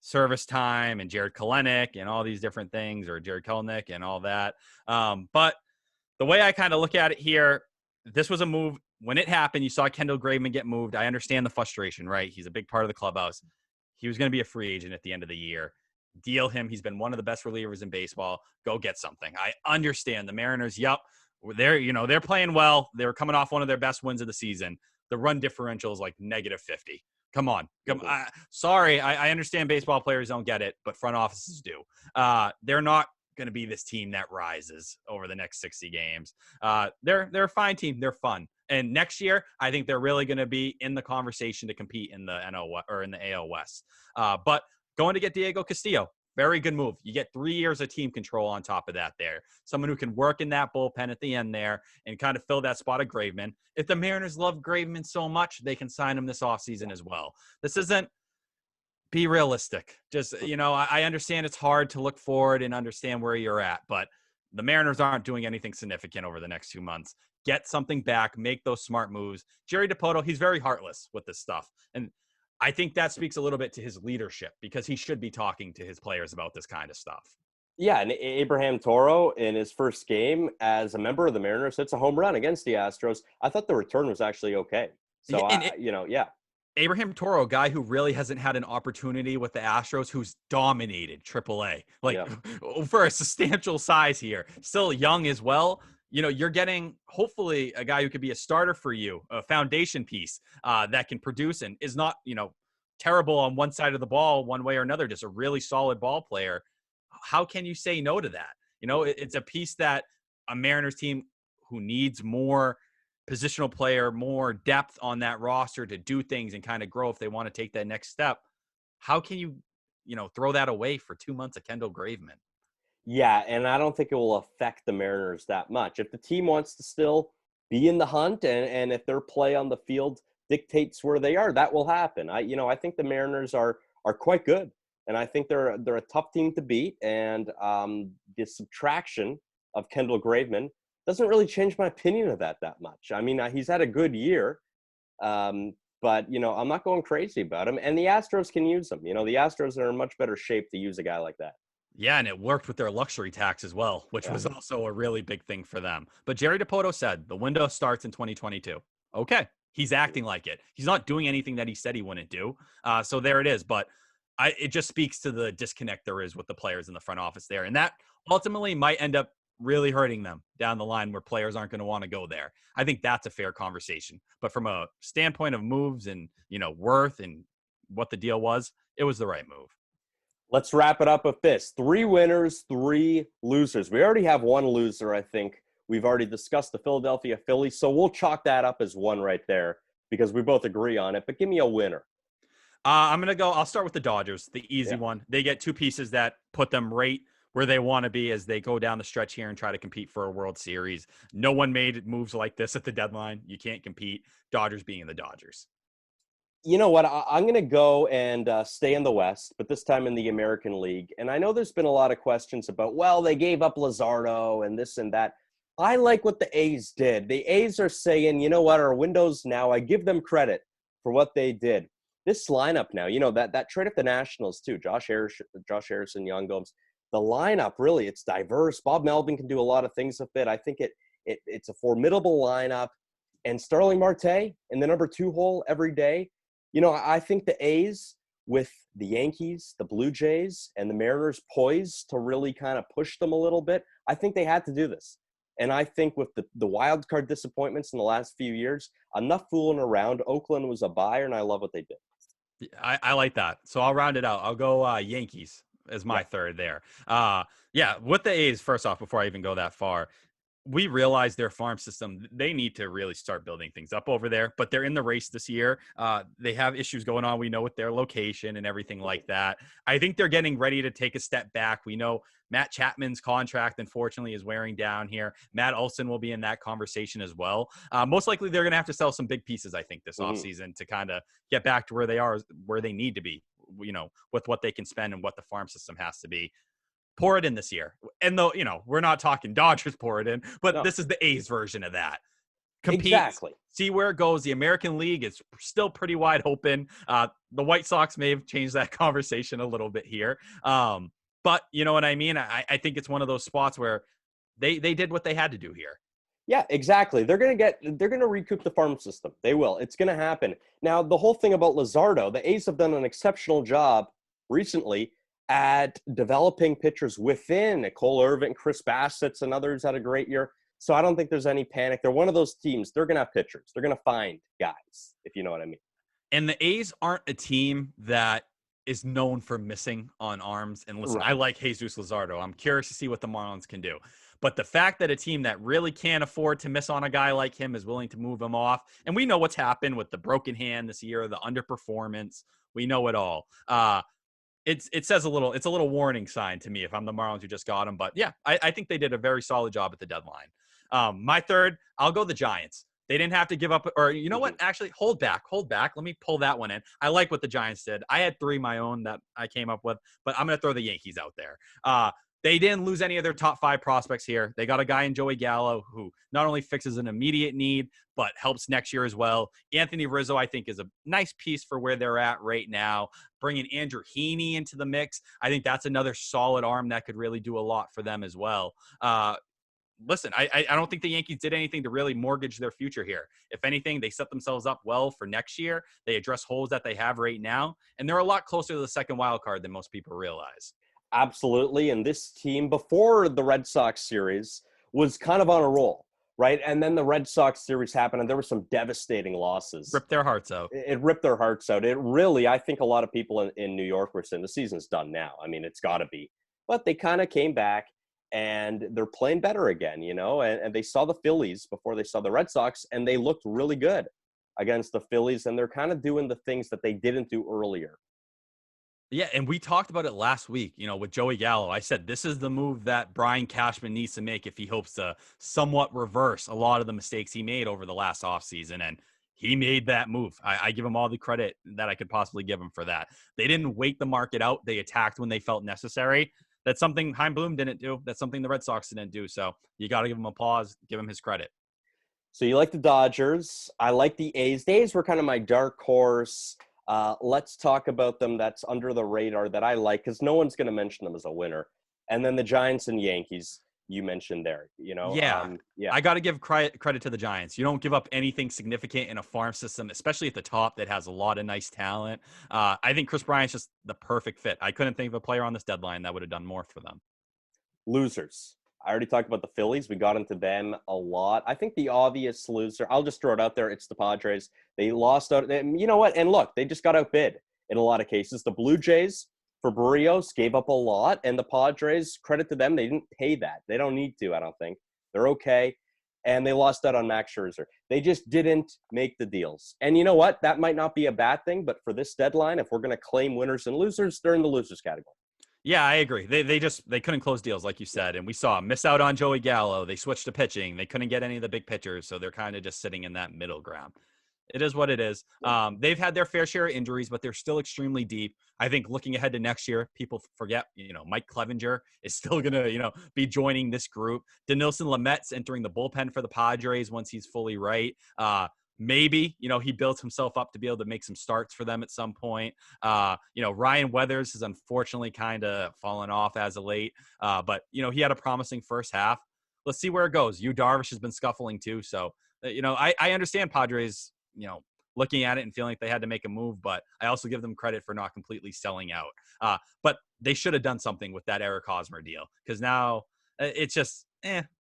service time and Jared Kalenic and all these different things, or Jared Kelenic and all that. But the way I kind of look at it here, this was a move. When it happened, you saw Kendall Graveman get moved. I understand the frustration, right? He's a big part of the clubhouse. He was going to be a free agent at the end of the year. Deal him. He's been one of the best relievers in baseball. Go get something. I understand the Mariners. Yep. They're playing well. They're coming off one of their best wins of the season. The run differential is like -50. Come on. Sorry, I understand baseball players don't get it, but front offices do. They're not going to be this team that rises over the next 60 games. They're a fine team. They're fun. And next year, I think they're really going to be in the conversation to compete in the NL or in the AL West. But going to get Diego Castillo, very good move. You get 3 years of team control on top of that there. Someone who can work in that bullpen at the end there and kind of fill that spot of Graveman. If the Mariners love Graveman so much, they can sign him this offseason as well. This isn't be realistic. Just, I understand it's hard to look forward and understand where you're at, but the Mariners aren't doing anything significant over the next 2 months. Get something back, make those smart moves. Jerry DiPoto, he's very heartless with this stuff. And I think that speaks a little bit to his leadership, because he should be talking to his players about this kind of stuff. Yeah, and Abraham Toro in his first game as a member of the Mariners hits a home run against the Astros. I thought the return was actually okay. So, yeah. Abraham Toro, a guy who really hasn't had an opportunity with the Astros, who's dominated AAA, like Yeah. for a substantial size here, still young as well. You're getting hopefully a guy who could be a starter for you, a foundation piece that can produce and is not, terrible on one side of the ball, one way or another, just a really solid ball player. How can you say no to that? It's a piece that a Mariners team who needs more positional player, more depth on that roster to do things and kind of grow if they want to take that next step. How can you, throw that away for 2 months of Kendall Graveman? Yeah, and I don't think it will affect the Mariners that much. If the team wants to still be in the hunt and if their play on the field dictates where they are, that will happen. I think the Mariners are quite good, and I think they're a tough team to beat. And the subtraction of Kendall Graveman doesn't really change my opinion of that much. I mean, he's had a good year, but I'm not going crazy about him. And the Astros can use him. The Astros are in much better shape to use a guy like that. Yeah, and it worked with their luxury tax as well, which Yeah. was also a really big thing for them. But Jerry DiPoto said the window starts in 2022. Okay, he's acting like it. He's not doing anything that he said he wouldn't do. So there it is. But it just speaks to the disconnect there is with the players in the front office there. And that ultimately might end up really hurting them down the line, where players aren't going to want to go there. I think that's a fair conversation. But from a standpoint of moves and, worth and what the deal was, it was the right move. Let's wrap it up with this. 3 winners, 3 losers. We already have 1 loser, I think. We've already discussed the Philadelphia Phillies, so we'll chalk that up as 1 right there because we both agree on it. But give me a winner. I'll start with the Dodgers, the easy one. They get 2 pieces that put them right where they want to be as they go down the stretch here and try to compete for a World Series. No one made moves like this at the deadline. You can't compete. Dodgers being the Dodgers. You know what? I'm going to go and stay in the West, but this time in the American League. And I know there's been a lot of questions about, well, they gave up Luzardo and this and that. I like what the A's did. The A's are saying, you know what, our window's now. I give them credit for what they did. This lineup now, that trade at the Nationals too, Josh Harrison, Young Gomes, the lineup really, it's diverse. Bob Melvin can do a lot of things with it. I think it's a formidable lineup. And Starling Marte in the number 2 hole every day. I think the A's with the Yankees, the Blue Jays, and the Mariners poised to really kind of push them a little bit. I think they had to do this. And I think with the wild card disappointments in the last few years, enough fooling around. Oakland was a buyer, and I love what they did. I like that. So I'll round it out. I'll go Yankees as my third there. Yeah, with the A's, first off, before I even go that far, we realize their farm system, they need to really start building things up over there, but they're in the race this year. They have issues going on. We know with their location and everything like that. I think they're getting ready to take a step back. We know Matt Chapman's contract, unfortunately, is wearing down here. Matt Olson will be in that conversation as well. Most likely they're going to have to sell some big pieces, I think, this offseason to kind of get back to where they are, where they need to be, with what they can spend and what the farm system has to be. Pour it in this year. And though, we're not talking Dodgers pour it in, but no. This is the A's version of that. Compete, exactly. See where it goes. The American League is still pretty wide open. The White Sox may have changed that conversation a little bit here. But you know what I mean? I think it's one of those spots where they did what they had to do here. Yeah, exactly. They're going to recoup the farm system. They will. It's going to happen. Now, the whole thing about Luzardo, the A's have done an exceptional job recently at developing pitchers within. Cole Irvin, Chris Bassett's and others had a great year. So I don't think there's any panic. They're one of those teams. They're going to have pitchers. They're going to find guys, if you know what I mean. And the A's aren't a team that is known for missing on arms. And listen, right. I like Jesus Luzardo. I'm curious to see what the Marlins can do. But the fact that a team that really can't afford to miss on a guy like him is willing to move him off. And we know what's happened with the broken hand this year, the underperformance. We know it all. It says it's a little warning sign to me if I'm the Marlins who just got him. But yeah, I think they did a very solid job at the deadline. My third, I'll go the Giants. They didn't have to give up, or you know what? Actually, hold back. Let me pull that one in. I like what the Giants did. I had 3 my own that I came up with, but I'm going to throw the Yankees out there. They didn't lose any of their top 5 prospects here. They got a guy in Joey Gallo who not only fixes an immediate need, but helps next year as well. Anthony Rizzo, I think, is a nice piece for where they're at right now. Bringing Andrew Heaney into the mix, I think that's another solid arm that could really do a lot for them as well. Listen, I don't think the Yankees did anything to really mortgage their future here. If anything, they set themselves up well for next year. They address holes that they have right now, and they're a lot closer to the second wild card than most people realize. Absolutely. And this team, before the Red Sox series, was kind of on a roll, right? And then the Red Sox series happened, and there were some devastating losses. Ripped their hearts out. It ripped their hearts out. It really, I think a lot of people in New York were saying the season's done now. I mean, it's got to be. But they kind of came back, and they're playing better again, and they saw the Phillies before they saw the Red Sox, and they looked really good against the Phillies, and they're kind of doing the things that they didn't do earlier. Yeah, and we talked about it last week, with Joey Gallo. I said this is the move that Brian Cashman needs to make if he hopes to somewhat reverse a lot of the mistakes he made over the last offseason, and he made that move. I give him all the credit that I could possibly give him for that. They didn't wait the market out. They attacked when they felt necessary. That's something Chaim Bloom didn't do. That's something the Red Sox didn't do. So you got to give him applause, give him his credit. So you like the Dodgers. I like the A's. The A's were kind of my dark horse. Let's talk about them. That's under the radar that I like because no one's going to mention them as a winner. And then the Giants and Yankees you mentioned there, Yeah. I got to give credit to the Giants. You don't give up anything significant in a farm system, especially at the top that has a lot of nice talent. I think Chris Bryant's just the perfect fit. I couldn't think of a player on this deadline that would have done more for them. Losers. I already talked about the Phillies. We got into them a lot. I think the obvious loser, I'll just throw it out there, it's the Padres. They lost out. You know what? And look, they just got outbid in a lot of cases. The Blue Jays, for Barrios, gave up a lot. And the Padres, credit to them, they didn't pay that. They don't need to, I don't think. They're okay. And they lost out on Max Scherzer. They just didn't make the deals. And you know what? That might not be a bad thing. But for this deadline, if we're going to claim winners and losers, they're in the losers category. Yeah, I agree. They couldn't close deals, like you said. And we saw miss out on Joey Gallo. They switched to pitching. They couldn't get any of the big pitchers. So they're kind of just sitting in that middle ground. It is what it is. They've had their fair share of injuries, but they're still extremely deep. I think looking ahead to next year, people forget, Mike Clevenger is still going to, be joining this group. Denilson Lamet's entering the bullpen for the Padres once he's fully right. Maybe, he built himself up to be able to make some starts for them at some point. Ryan Weathers has unfortunately kind of fallen off as of late. But, he had a promising first half. Let's see where it goes. Yu Darvish has been scuffling too. So, I understand Padres, looking at it and feeling like they had to make a move, but I also give them credit for not completely selling out. But they should have done something with that Eric Hosmer deal, because now it's just,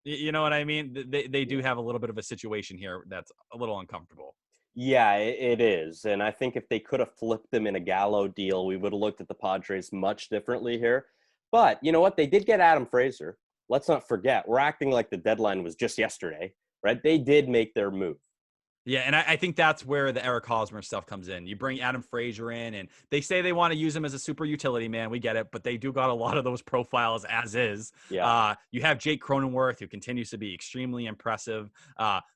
you know what I mean? They do have a little bit of a situation here that's a little uncomfortable. Yeah, it is. And I think if they could have flipped them in a Gallo deal, we would have looked at the Padres much differently here. But you know what? They did get Adam Frazier. Let's not forget. We're acting like the deadline was just yesterday, right? They did make their move. Yeah, and I think that's where the Eric Hosmer stuff comes in. You bring Adam Frazier in, and they say they want to use him as a super utility man. We get it, but they do got a lot of those profiles as is. Yeah. You have Jake Cronenworth, who continues to be extremely impressive.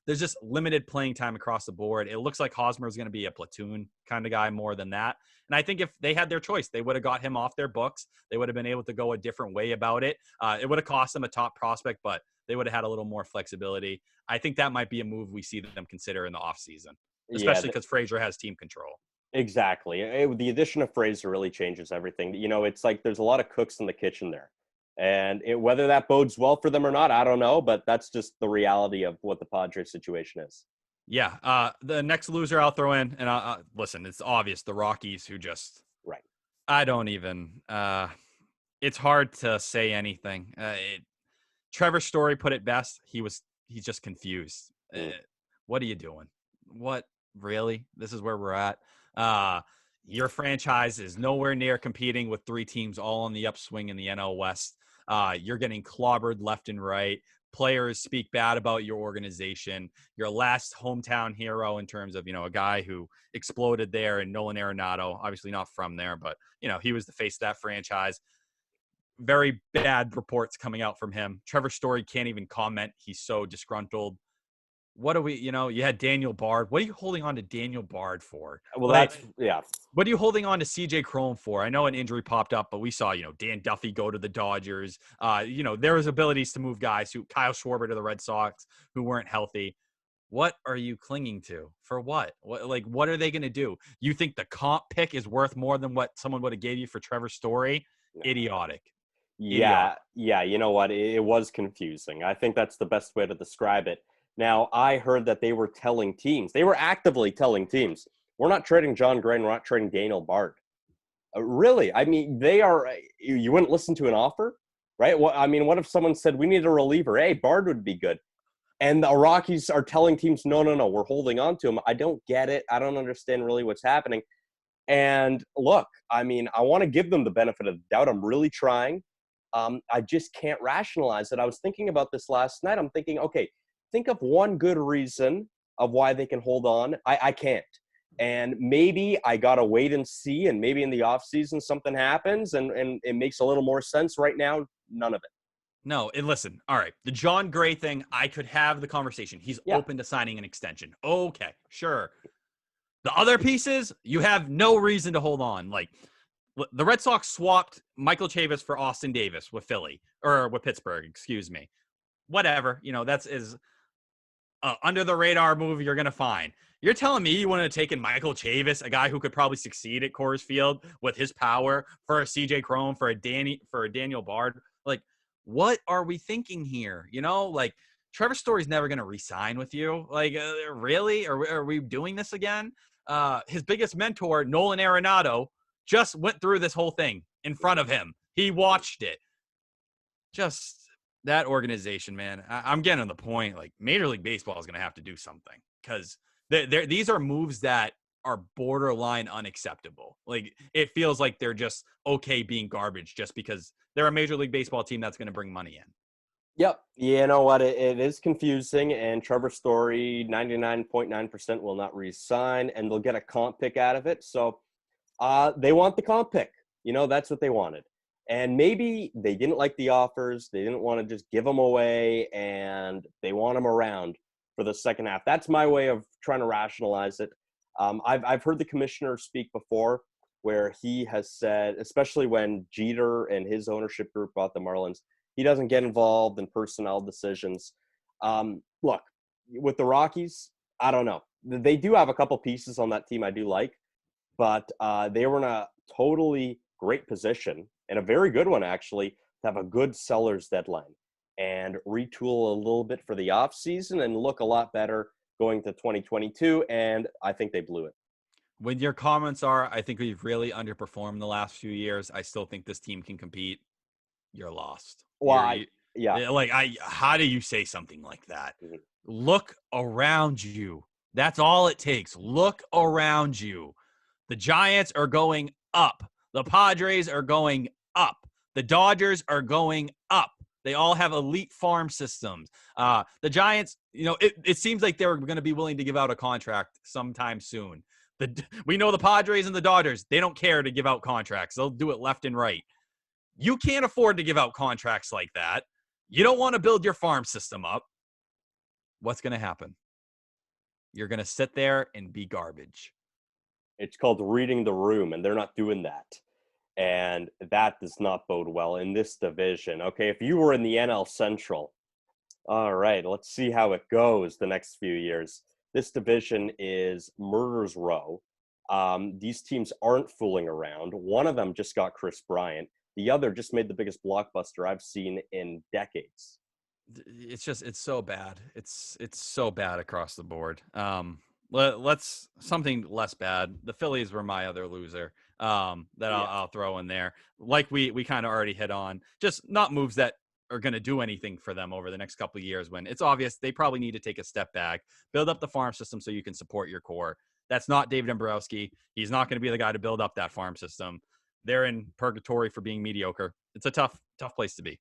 There's just limited playing time across the board. It looks like Hosmer is going to be a platoon kind of guy more than that. And I think if they had their choice, they would have got him off their books. They would have been able to go a different way about it. It would have cost them a top prospect, but they would have had a little more flexibility. I think that might be a move we see them consider in the offseason, especially because Frazier has team control. Exactly. The addition of Frazier really changes everything. It's like there's a lot of cooks in the kitchen there. And whether that bodes well for them or not, I don't know. But that's just the reality of what the Padres situation is. Yeah. The next loser I'll throw in, and listen, it's obvious, the Rockies, who just – right. I don't even it's hard to say anything. Trevor Story put it best. He's just confused. What are you doing? What, really? This is where we're at. Your franchise is nowhere near competing with three teams all on the upswing in the NL West. You're getting clobbered left and right. Players speak bad about your organization. Your last hometown hero in terms of, a guy who exploded there, and Nolan Arenado, obviously not from there, but, he was the face of that franchise. Very bad reports coming out from him. Trevor Story can't even comment. He's so disgruntled. What do we, you had Daniel Bard. What are you holding on to Daniel Bard for? Well, yeah. What are you holding on to CJ Cron for? I know an injury popped up, but we saw, Dan Duffy go to the Dodgers. There was abilities to move guys Kyle Schwarber to the Red Sox who weren't healthy. What are you clinging to? For what? What are they going to do? You think the comp pick is worth more than what someone would have gave you for Trevor Story? No. Idiotic. Yeah. You know what? It was confusing. I think that's the best way to describe it. Now, I heard that they were actively telling teams, we're not trading John Gray, we're not trading Daniel Bard. Really? I mean, you wouldn't listen to an offer, right? What if someone said, we need a reliever? Hey, Bard would be good. And the Rockies are telling teams, no, we're holding on to him. I don't get it. I don't understand really what's happening. And look, I want to give them the benefit of the doubt. I'm really trying. I just can't rationalize it. I was thinking about this last night. I'm thinking, okay, think of one good reason of why they can hold on. I can't. And maybe I got to wait and see, and maybe in the offseason something happens and it makes a little more sense. Right now, none of it. No, and listen, all right, the John Gray thing, I could have the conversation. He's open to signing an extension. Okay, sure. The other pieces, you have no reason to hold on. Like, the Red Sox swapped Michael Chavis for Austin Davis with Pittsburgh, excuse me. Whatever, that's under the radar move you're going to find. You're telling me you want to take in Michael Chavis, a guy who could probably succeed at Coors Field with his power, for a CJ Cron, for a Daniel Bard? Like, what are we thinking here? Trevor Story's never going to re-sign with you. Really? Are we doing this again? His biggest mentor, Nolan Arenado, just went through this whole thing in front of him. He watched it. Just that organization, man. I'm getting to the point. Like, Major League Baseball is going to have to do something, because these are moves that are borderline unacceptable. Like, it feels like they're just okay being garbage just because they're a Major League Baseball team that's going to bring money in. Yep. You know what? It is confusing, and Trevor Story, 99.9% will not re-sign, and they'll get a comp pick out of it. So they want the comp pick. That's what they wanted. And maybe they didn't like the offers. They didn't want to just give them away, and they want them around for the second half. That's my way of trying to rationalize it. I've heard the commissioner speak before where he has said, especially when Jeter and his ownership group bought the Marlins, he doesn't get involved in personnel decisions. Look, with the Rockies, I don't know. They do have a couple pieces on that team I do like, but they were in a totally great position, and a very good one, actually, to have a good seller's deadline and retool a little bit for the offseason and look a lot better going to 2022, and I think they blew it. When your comments are, I think we've really underperformed the last few years. I still think this team can compete. You're lost. Well, yeah. How do you say something like that? Mhm. Look around you. That's all it takes. Look around you. The Giants are going up. The Padres are going up. The Dodgers are going up. They all have elite farm systems. The Giants, it seems like they're going to be willing to give out a contract sometime soon. We know the Padres and the Dodgers, they don't care to give out contracts. They'll do it left and right. You can't afford to give out contracts like that. You don't want to build your farm system up. What's going to happen? You're going to sit there and be garbage. It's called reading the room, and they're not doing that. And that does not bode well in this division. Okay, if you were in the NL Central, all right, let's see how it goes the next few years. This division is murder's row. These teams aren't fooling around. One of them just got Chris Bryant. The other just made the biggest blockbuster I've seen in decades. It's so bad. It's so bad across the board. Let's something less bad. The Phillies were my other loser. I'll throw in there. Like we kind of already hit on, just not moves that are going to do anything for them over the next couple of years when it's obvious they probably need to take a step back, build up the farm system so you can support your core. That's not David Dombrowski. He's not going to be the guy to build up that farm system. They're in purgatory for being mediocre. It's a tough place to be.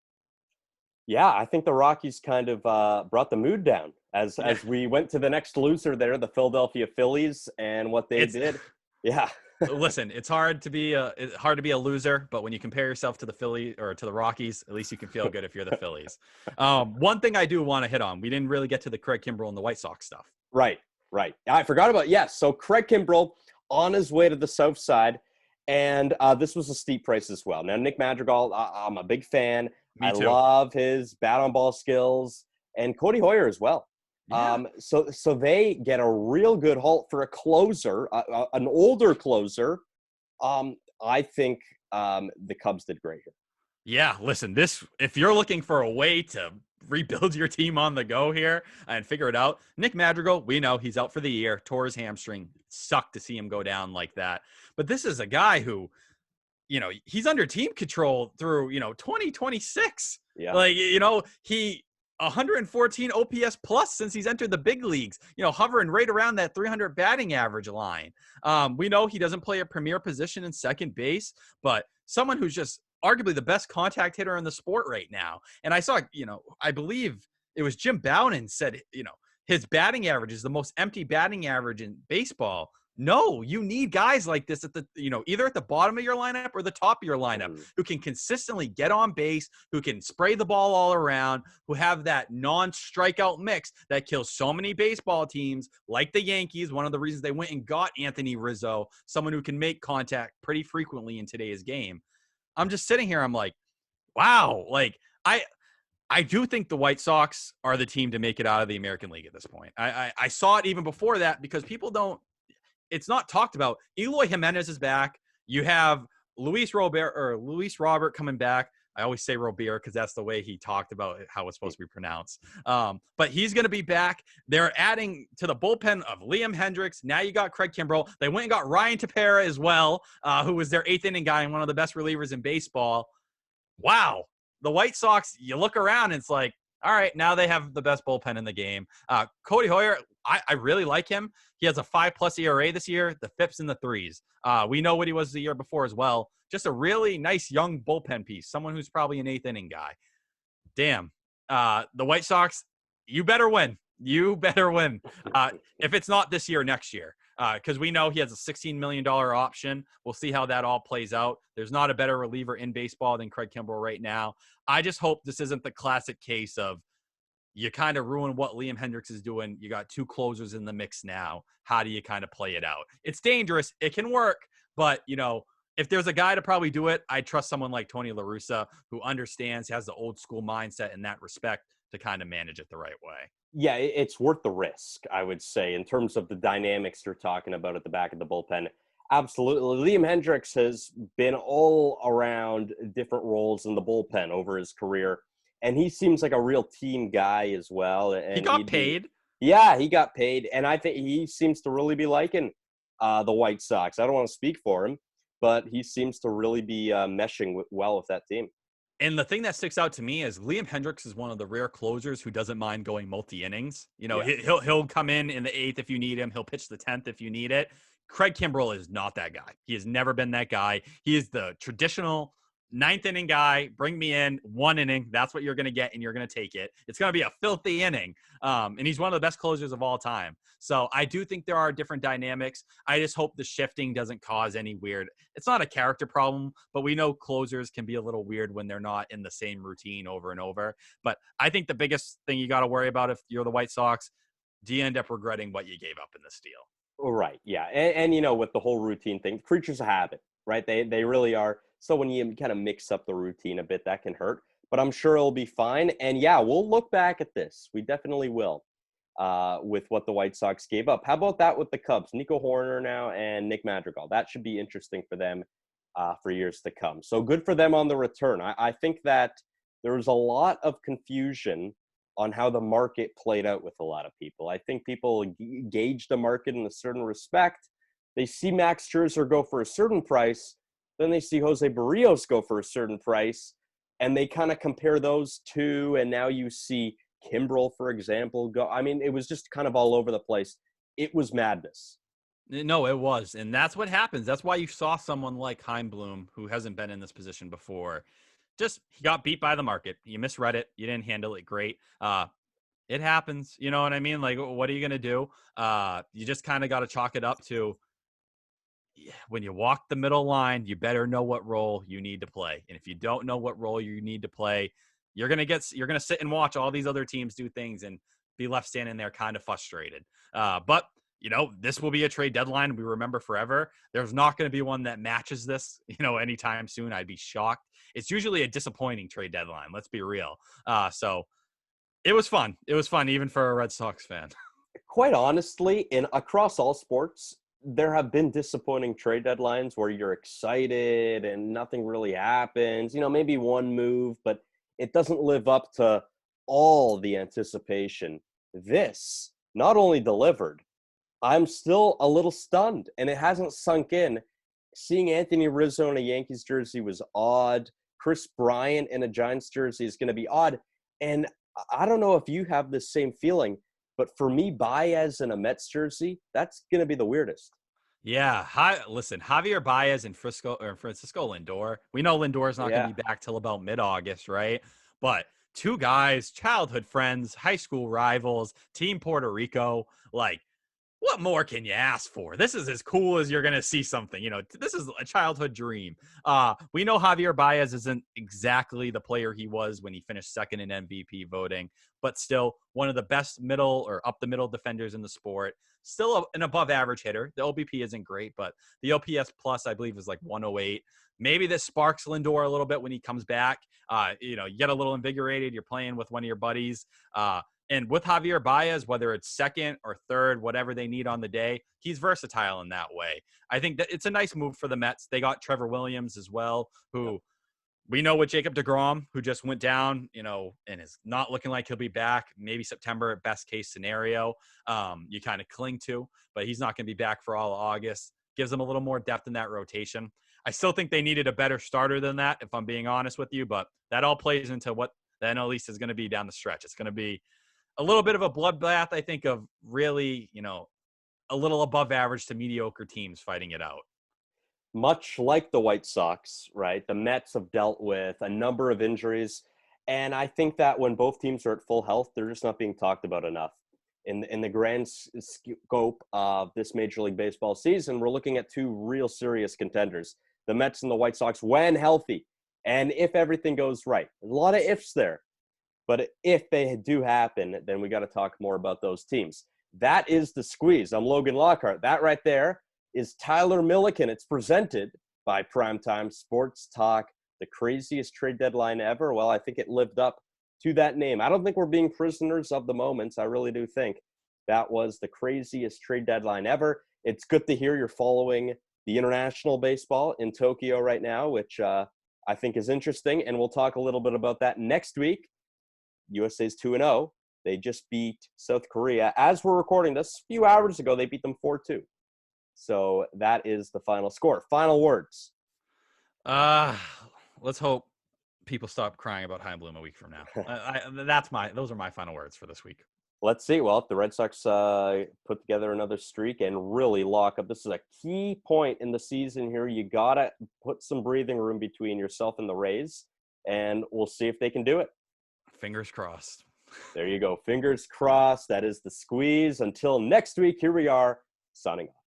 Yeah, I think the Rockies kind of brought the mood down as we went to the next loser there, the Philadelphia Phillies, and what they did. Yeah. Listen, it's hard to be a loser, but when you compare yourself to the Phillies or to the Rockies, at least you can feel good if you're the Phillies. One thing I do want to hit on, we didn't really get to the Craig Kimbrell and the White Sox stuff. Right. I forgot about, yes. So Craig Kimbrell on his way to the South Side, and this was a steep price as well. Now, Nick Madrigal, I'm a big fan. Me too. Love his bat on ball skills, and Cody Hoyer as well. Yeah. So they get a real good haul for a closer, an older closer. I think the Cubs did great here. Yeah, listen, if you're looking for a way to rebuild your team on the go here and figure it out, Nick Madrigal, we know he's out for the year, tore his hamstring. Sucked to see him go down like that. But this is a guy who, he's under team control through, 2026. Yeah. He 114 OPS plus since he's entered the big leagues, hovering right around that 300 batting average line. We know he doesn't play a premier position in second base, but someone who's just arguably the best contact hitter in the sport right now. And I saw, I believe it was Jim Bowden said, his batting average is the most empty batting average in baseball. No, you need guys like this at the, either at the bottom of your lineup or the top of your lineup who can consistently get on base, who can spray the ball all around, who have that non-strikeout mix that kills so many baseball teams like the Yankees. One of the reasons they went and got Anthony Rizzo, someone who can make contact pretty frequently in today's game. I'm just sitting here. I'm like, wow. Like I do think the White Sox are the team to make it out of the American League at this point. I saw it even before that because people don't, it's not talked about. Eloy Jimenez is back. You have Luis Robert coming back. I always say Robert because that's the way he talked about how it's supposed to be pronounced. But he's going to be back. They're adding to the bullpen of Liam Hendricks. Now you got Craig Kimbrell. They went and got Ryan Tepera as well, who was their eighth inning guy and one of the best relievers in baseball. Wow. The White Sox, you look around and it's like, all right, now they have the best bullpen in the game. Cody Hoyer, I really like him. He has a 5+ ERA this year. The FIP's in the 3s. We know what he was the year before as well. Just a really nice young bullpen piece. Someone who's probably an eighth inning guy. Damn. The White Sox, you better win. You better win. If it's not this year, next year. Because we know he has a $16 million option. We'll see how that all plays out. There's not a better reliever in baseball than Craig Kimbrell right now. I just hope this isn't the classic case of you kind of ruin what Liam Hendriks is doing. You got two closers in the mix now. How do you kind of play it out? It's dangerous. It can work, but if there's a guy to probably do it, I trust someone like Tony La Russa, who understands, has the old school mindset in that respect to kind of manage it the right way. Yeah, it's worth the risk, I would say, in terms of the dynamics you're talking about at the back of the bullpen. Absolutely. Liam Hendriks has been all around different roles in the bullpen over his career, and he seems like a real team guy as well. He And got paid. yeah, he got paid, and I think he seems to really be liking the White Sox. I don't want to speak for him, but he seems to really be meshing well with that team. And the thing that sticks out to me is Liam Hendriks is one of the rare closers who doesn't mind going multi innings. Yeah. He'll come in the 8th if you need him. He'll pitch the 10th if you need it. Craig Kimbrell is not that guy. He has never been that guy. He is the traditional 9th inning guy. Bring me in 1 inning. That's what you're going to get, and you're going to take it. It's going to be a filthy inning. And he's one of the best closers of all time. So I do think there are different dynamics. I just hope the shifting doesn't cause any weird. It's not a character problem, but we know closers can be a little weird when they're not in the same routine over and over. But I think the biggest thing you got to worry about if you're the White Sox, do you end up regretting what you gave up in this deal? Right. Yeah. And with the whole routine thing, creatures of habit, right? They really are. So when you kind of mix up the routine a bit, that can hurt. But I'm sure it'll be fine. And yeah, we'll look back at this. We definitely will. With what the White Sox gave up. How about that with the Cubs? Nico Horner now and Nick Madrigal. That should be interesting for them for years to come. So good for them on the return. I think that there was a lot of confusion on how the market played out with a lot of people. I think people gauge the market in a certain respect. They see Max Scherzer go for a certain price, then they see Jose Barrios go for a certain price, and they kind of compare those two, and now you see Kimbrel, for example, go. I mean, it was just kind of all over the place. It was madness. No, it was. And that's what happens. That's why you saw someone like Heimblum, who hasn't been in this position before. He got beat by the market. You misread it. You didn't handle it great. It happens. You know what I mean? Like, what are you going to do? You just kind of got to chalk it up to when you walk the middle line, you better know what role you need to play. And if you don't know what role you need to play, you're going to sit and watch all these other teams do things and be left standing there kind of frustrated. But this will be a trade deadline we remember forever. There's not going to be one that matches this, anytime soon. I'd be shocked. It's usually a disappointing trade deadline. Let's be real. So it was fun. It was fun, even for a Red Sox fan. Quite honestly, across all sports, there have been disappointing trade deadlines where you're excited and nothing really happens. Maybe one move, but it doesn't live up to all the anticipation. This not only delivered, I'm still a little stunned, and it hasn't sunk in. Seeing Anthony Rizzo in a Yankees jersey was odd. Chris Bryant in a Giants jersey is going to be odd. And I don't know if you have the same feeling, but for me, Baez in a Mets jersey, that's going to be the weirdest. Yeah. Listen, Javier Baez and Francisco Lindor. We know Lindor's not going to be back till about mid-August, right? But two guys, childhood friends, high school rivals, Team Puerto Rico, like, what more can you ask for? This is as cool as you're going to see something. This is a childhood dream. We know Javier Baez isn't exactly the player he was when he finished second in MVP voting, but still one of the best middle or up the middle defenders in the sport. Still an above average hitter. The OBP isn't great, but the OPS plus, I believe, is like 108. Maybe this sparks Lindor a little bit when he comes back. You get a little invigorated. You're playing with one of your buddies. And with Javier Baez, whether it's second or third, whatever they need on the day, he's versatile in that way. I think that it's a nice move for the Mets. They got Trevor Williams as well, who we know with Jacob deGrom, who just went down, and is not looking like he'll be back. Maybe September at best case scenario. You kind of cling to, but he's not going to be back for all of August. Gives them a little more depth in that rotation. I still think they needed a better starter than that, if I'm being honest with you, but that all plays into what the NL East is going to be down the stretch. It's going to be a little bit of a bloodbath, I think, of really, a little above average to mediocre teams fighting it out. Much like the White Sox, right? The Mets have dealt with a number of injuries, and I think that when both teams are at full health, they're just not being talked about enough. In the grand scope of this Major League Baseball season, we're looking at two real serious contenders, the Mets and the White Sox, when healthy, and if everything goes right. There's a lot of ifs there. But if they do happen, then we got to talk more about those teams. That is the squeeze. I'm Logan Lockhart. That right there is Tyler Milliken. It's presented by Primetime Sports Talk, the craziest trade deadline ever. Well, I think it lived up to that name. I don't think we're being prisoners of the moments. I really do think that was the craziest trade deadline ever. It's good to hear you're following the international baseball in Tokyo right now, which I think is interesting. And we'll talk a little bit about that next week. USA's 2-0. They just beat South Korea. As we're recording this, a few hours ago, they beat them 4-2. So that is the final score. Final words. Let's hope people stop crying about Heim Bloom a week from now. Those are my final words for this week. Let's see. Well, if the Red Sox put together another streak and really lock up, this is a key point in the season here. You got to put some breathing room between yourself and the Rays, and we'll see if they can do it. Fingers crossed. There you go. Fingers crossed. That is the squeeze. Until next week, here we are, signing off.